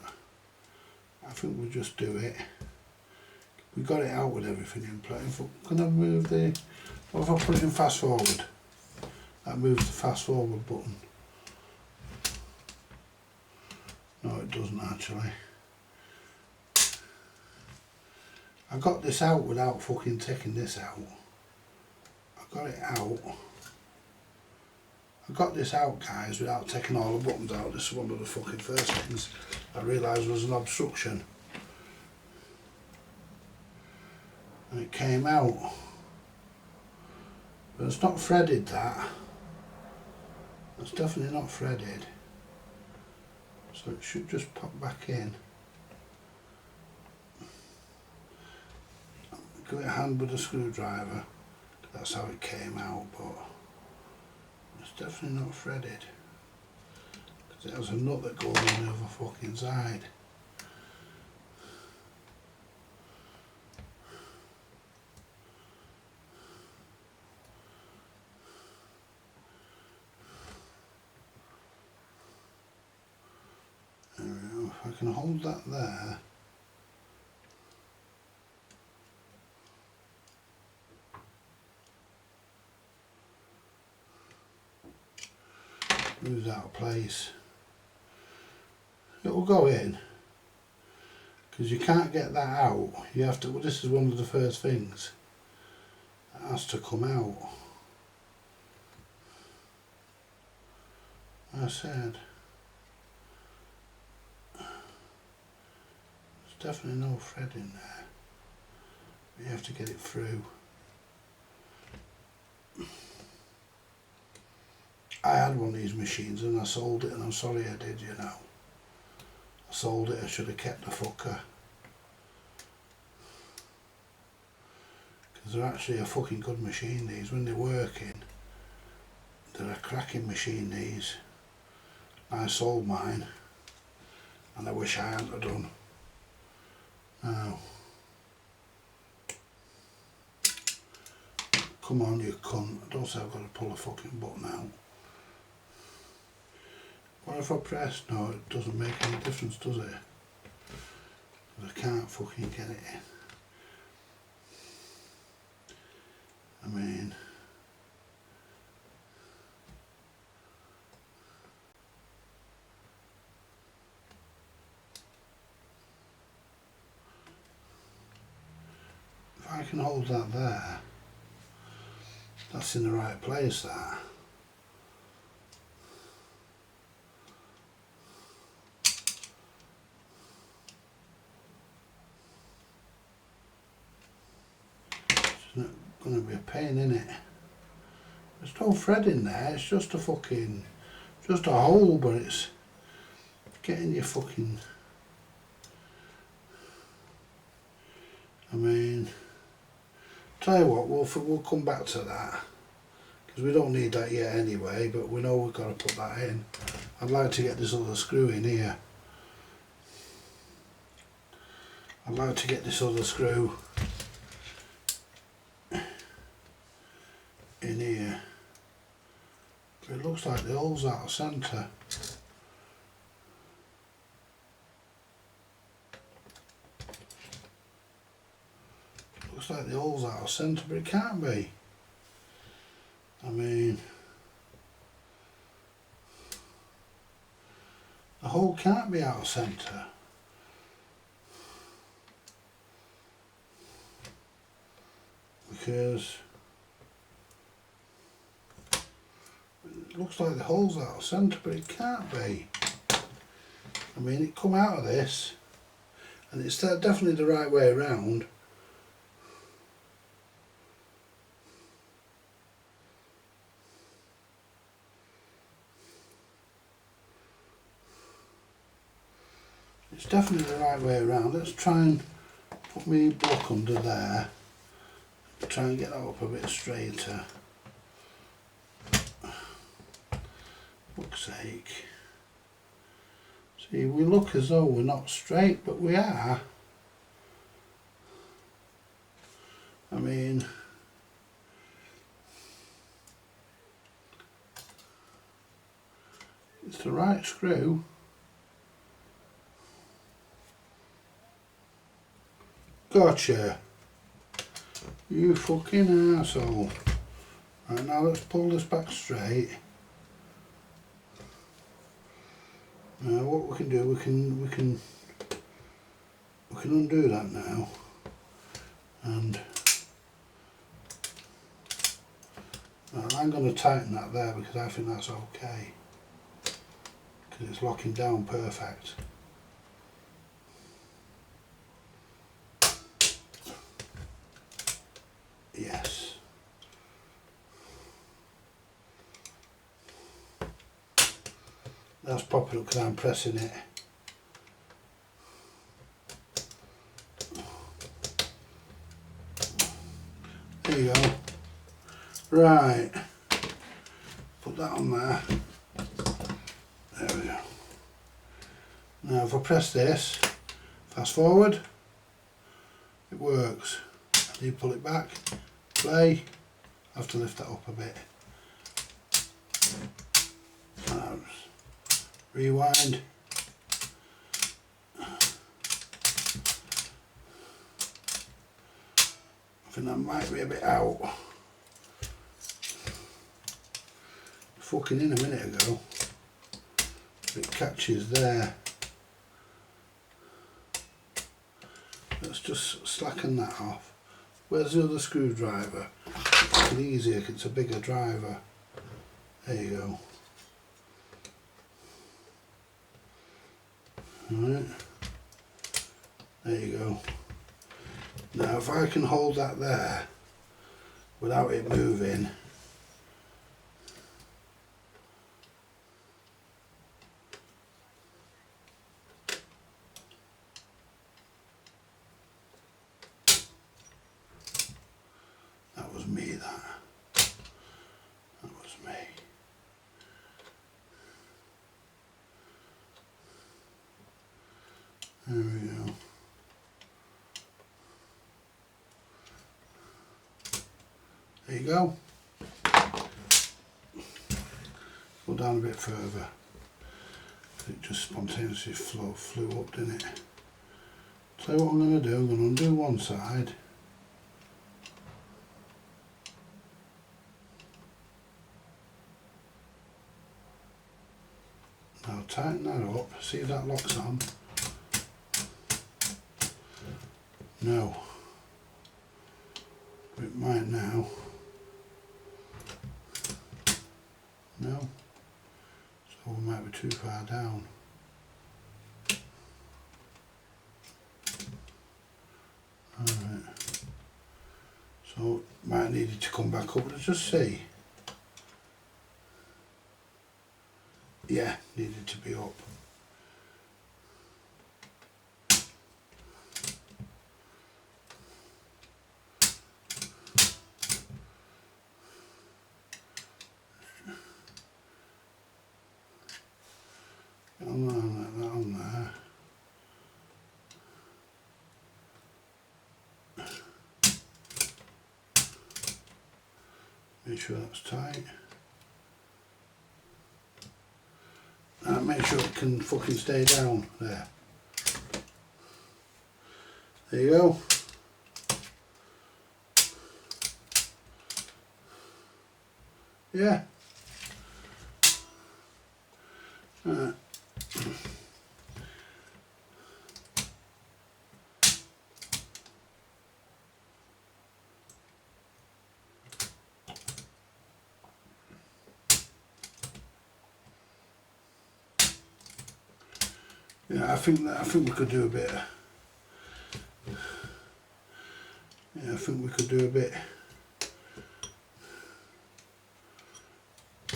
I think we'll just do it. We got it out with everything in place. Can I move the, what if I put it in fast forward? That moves the fast forward button. No, it doesn't actually. I got this out without fucking taking this out. I got it out. I got this out, guys, without taking all the buttons out. This is one of the fucking first things I realised was an obstruction. And it came out. But it's not threaded, that. It's definitely not threaded. So it should just pop back in. Give it a hand with a screwdriver. That's how it came out, but it's definitely not threaded. Because it has a nut that goes on the other fucking side. hold that there. Moves out of place. It will go in because you can't get that out. You have to. Well, this is one of the first things that has to come out. I said there's definitely no thread in there. You have to get it through. I had one of these machines and I sold it, and I'm sorry I did, you know. I sold it, I should have kept the fucker. Because they're actually a fucking good machine, these. When they're working, they're a cracking machine, these. I sold mine, and I wish I hadn't have done. Now, come on, you cunt. Don't say I've got to pull a fucking button out. What if I press? No, it doesn't make any difference, does it? I can't fucking get it in. I mean, if I can hold that there, that's in the right place, that. It's not going to be a pain, in it. There's no thread in there, it's just a fucking, just a hole, but it's getting your fucking, I mean, tell you what, we'll come back to that, because we don't need that yet anyway, but we know we've got to put that in. I'd like to get this other screw in here. I'd like to get this other screw in here. But it looks like the hole's out of centre. Looks like the hole's out of centre, but it can't be. I mean, the hole can't be out of centre. Because it looks like the hole's out of centre, but it can't be. I mean, it come out of this, and it's definitely the right way around. It's definitely the right way around. Let's try and put my block under there. Try and get that up a bit straighter. Fuck's sake. See, we look as though we're not straight, but we are. I mean, it's the right screw. Gotcha. You fucking arsehole. Right, now let's pull this back straight. Now what we can do, we can undo that now, and I'm going to tighten that there because I think that's okay, because it's locking down perfect. Yes. That's popping up because I'm pressing it. There you go. Right. Put that on there. There we go. Now if I press this, fast forward, it works. You pull it back, play, I have to lift that up a bit. Rewind. think that might be a bit out. Fucking in a minute ago. It catches there. Let's just slacken that off. Where's the other screwdriver? It's easier because it's a bigger driver. There you go. Alright. There you go. Now if I can hold that there without it moving, that was me, that was me. There we go. There you go. Go down a bit further. It just spontaneously flew up, didn't it? Tell you what I'm going to do. I'm going to undo one side. Now tighten that up. See if that locks on. No. It might now. No. So we might be too far down. Alright. So might need it to come back up. Let's just see. Yeah, needed to be up. On there. Make sure that's tight. And make sure it can fucking stay down there. There you go. Yeah. Alright. Yeah, I think we could do a bit. Yeah, I think we could do a bit.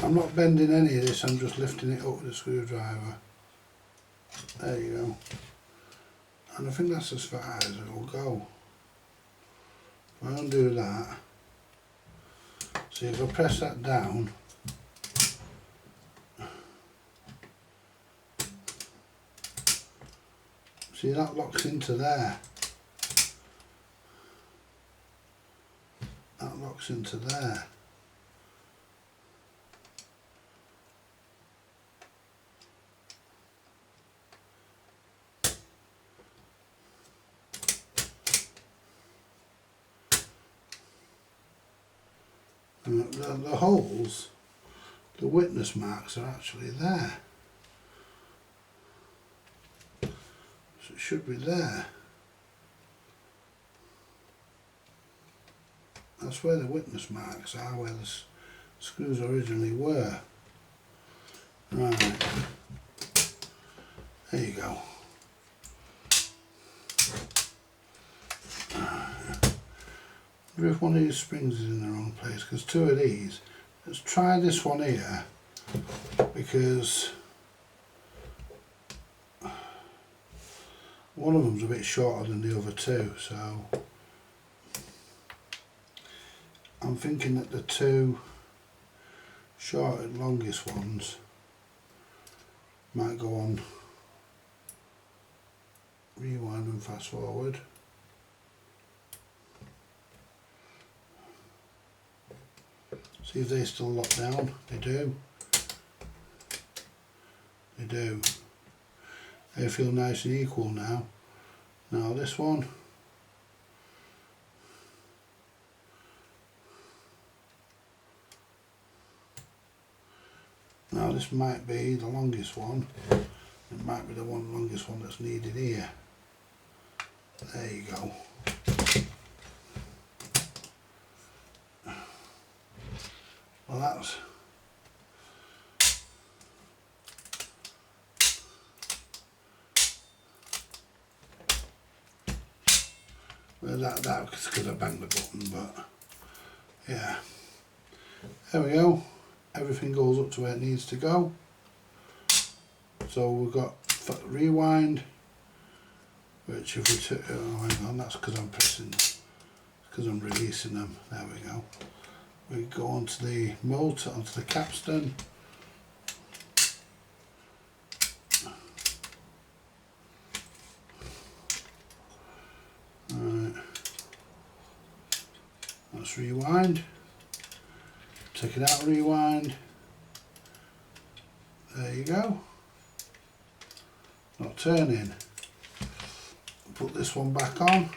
I'm not bending any of this, I'm just lifting it up with a screwdriver. There you go. And I think that's as far as it will go. If I undo that, see if I press that down, see that locks into there. That locks into there. And the holes, the witness marks are actually there. So it should be there. That's where the witness marks are, where the screws originally were. Right. There you go. I wonder if one of these springs is in the wrong place, because two of these. Let's try this one here, because one of them's a bit shorter than the other two, so I'm thinking that the two short and longest ones might go on rewind and fast forward. See if they still lock down. They do. They do. They feel nice and equal now. Now this one. Now this might be the longest one. It might be the longest one that's needed here. There you go. Well, that's well, that's because I banged the button, but yeah. There we go. Everything goes up to where it needs to go. So we've got rewind, which if we took, oh hang on, that's because I'm pressing, because I'm releasing them. There we go. We go onto the motor, onto the capstan. Right. Let's rewind. Take it out, rewind. There you go. Not turning. Put this one back on.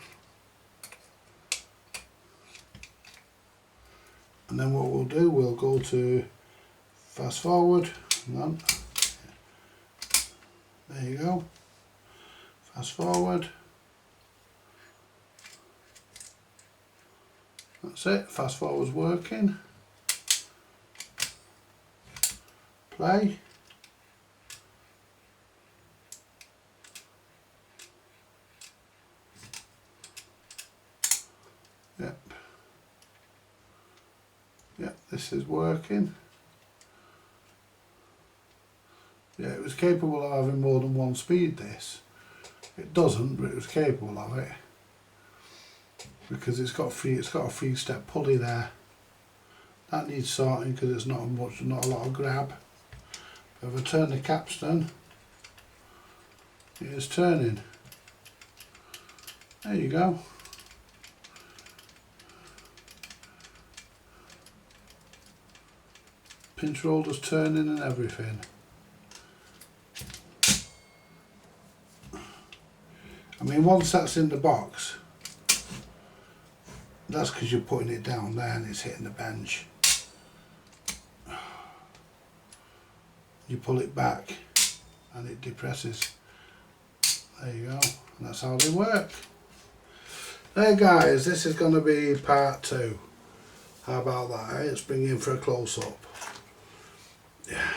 And then what we'll do, we'll go to fast forward. Hang on. There you go. Fast forward. That's it. Fast forward's working. Play. Yep. Yep, this is working. Yeah, it was capable of having more than one speed, this. It doesn't, but it was capable of it. Because it's got a 3-step pulley there. That needs sorting because it's not a lot of grab. If I turn the capstan, it is turning. There you go. Pinch roller's turning and everything. I mean, once that's in the box, that's because you're putting it down there and it's hitting the bench. You pull it back and it depresses. There you go, and that's how they work. Hey guys, this is going to be part 2. How about that, eh? Let's bring you in for a close-up. Yeah.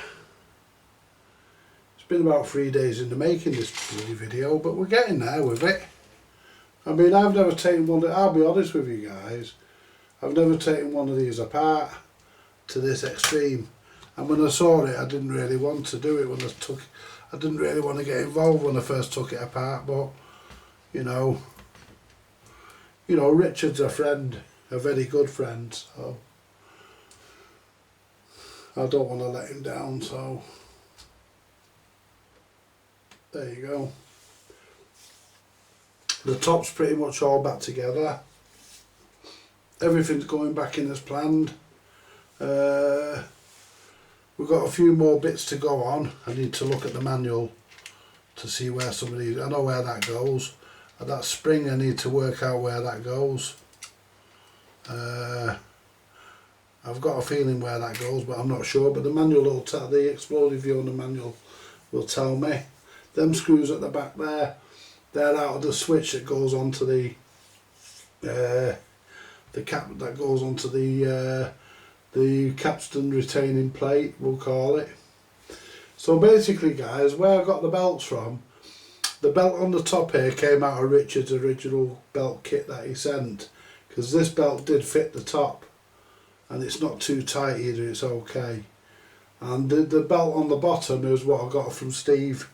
It's been about 3 days in the making, this bloody video, but we're getting there with it. I mean, I've never taken one, I'll be honest with you guys, I've never taken one of these apart to this extreme. And when I saw it, I didn't really want to do it I didn't really want to get involved when I first took it apart, but, you know, Richard's a friend, a very good friend, so I don't want to let him down, so there you go. The top's pretty much all back together. Everything's going back in as planned. We've got a few more bits to go on. I need to look at the manual to see where I know where that goes. And that spring, I need to work out where that goes. I've got a feeling where that goes, but I'm not sure. But the manual will tell, the exploded view on the manual will tell me. Them screws at the back there, they're out of the switch that goes onto the cap that goes onto the capstan retaining plate, we'll call it. So basically guys, where I got the belts from, the belt on the top here came out of Richard's original belt kit that he sent, because this belt did fit the top and it's not too tight either, it's okay. And the belt on the bottom is what I got from Steve.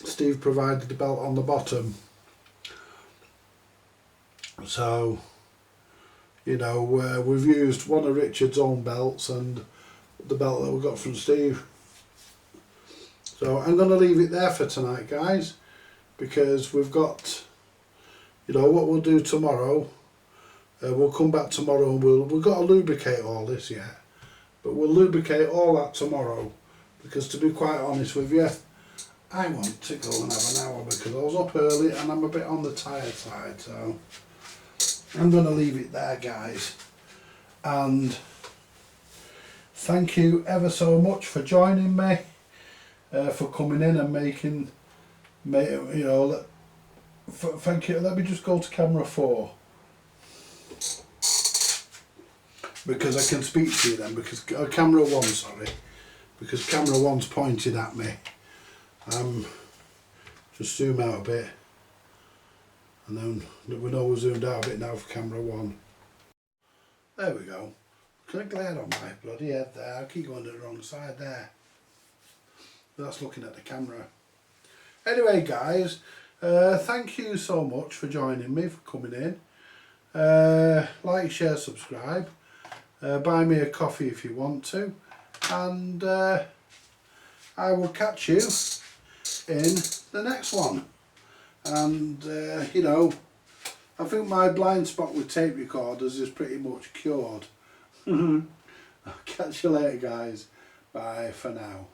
Steve provided the belt on the bottom. So, you know, we've used one of Richard's own belts and the belt that we got from Steve. So I'm going to leave it there for tonight, guys, because we've got, you know, what we'll do tomorrow. We'll come back tomorrow and we've got to lubricate all this yet, but we'll lubricate all that tomorrow, because to be quite honest with you, I want to go and have an hour because I was up early and I'm a bit on the tired side, so I'm going to leave it there, guys. And thank you ever so much for joining me, for coming in and making, you know, thank you. Let me just go to camera 4. Because I can speak to you then, because camera 1, sorry, because camera 1's pointed at me. Just zoom out a bit, and then we know we're zoomed out a bit now for camera 1. There we go. Can I glare on my bloody head there? I keep going to the wrong side there. That's looking at the camera. Anyway guys, thank you so much for joining me, for coming in. Like, share, subscribe. Buy me a coffee if you want to, and I will catch you in the next one. And you know, I think my blind spot with tape recorders is pretty much cured. I'll catch you later guys. Bye for now.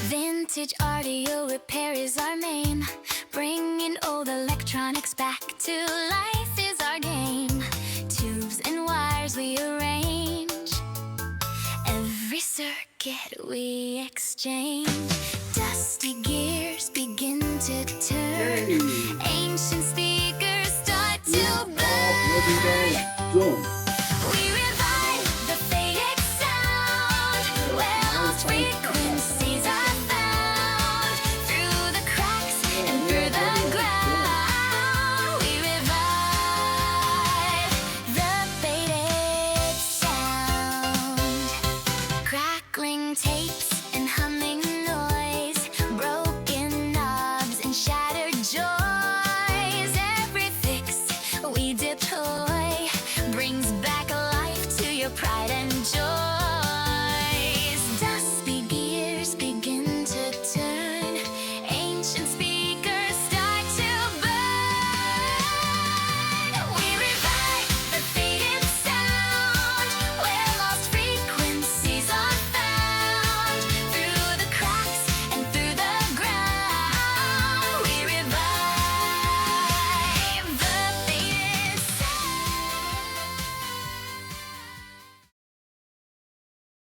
Vintage audio repair is our main. Bringing old electronics back to life is our game. Tubes and wires we arrange. Every circuit we exchange. Dusty gears begin to turn. Ancient speakers start to burn. Done.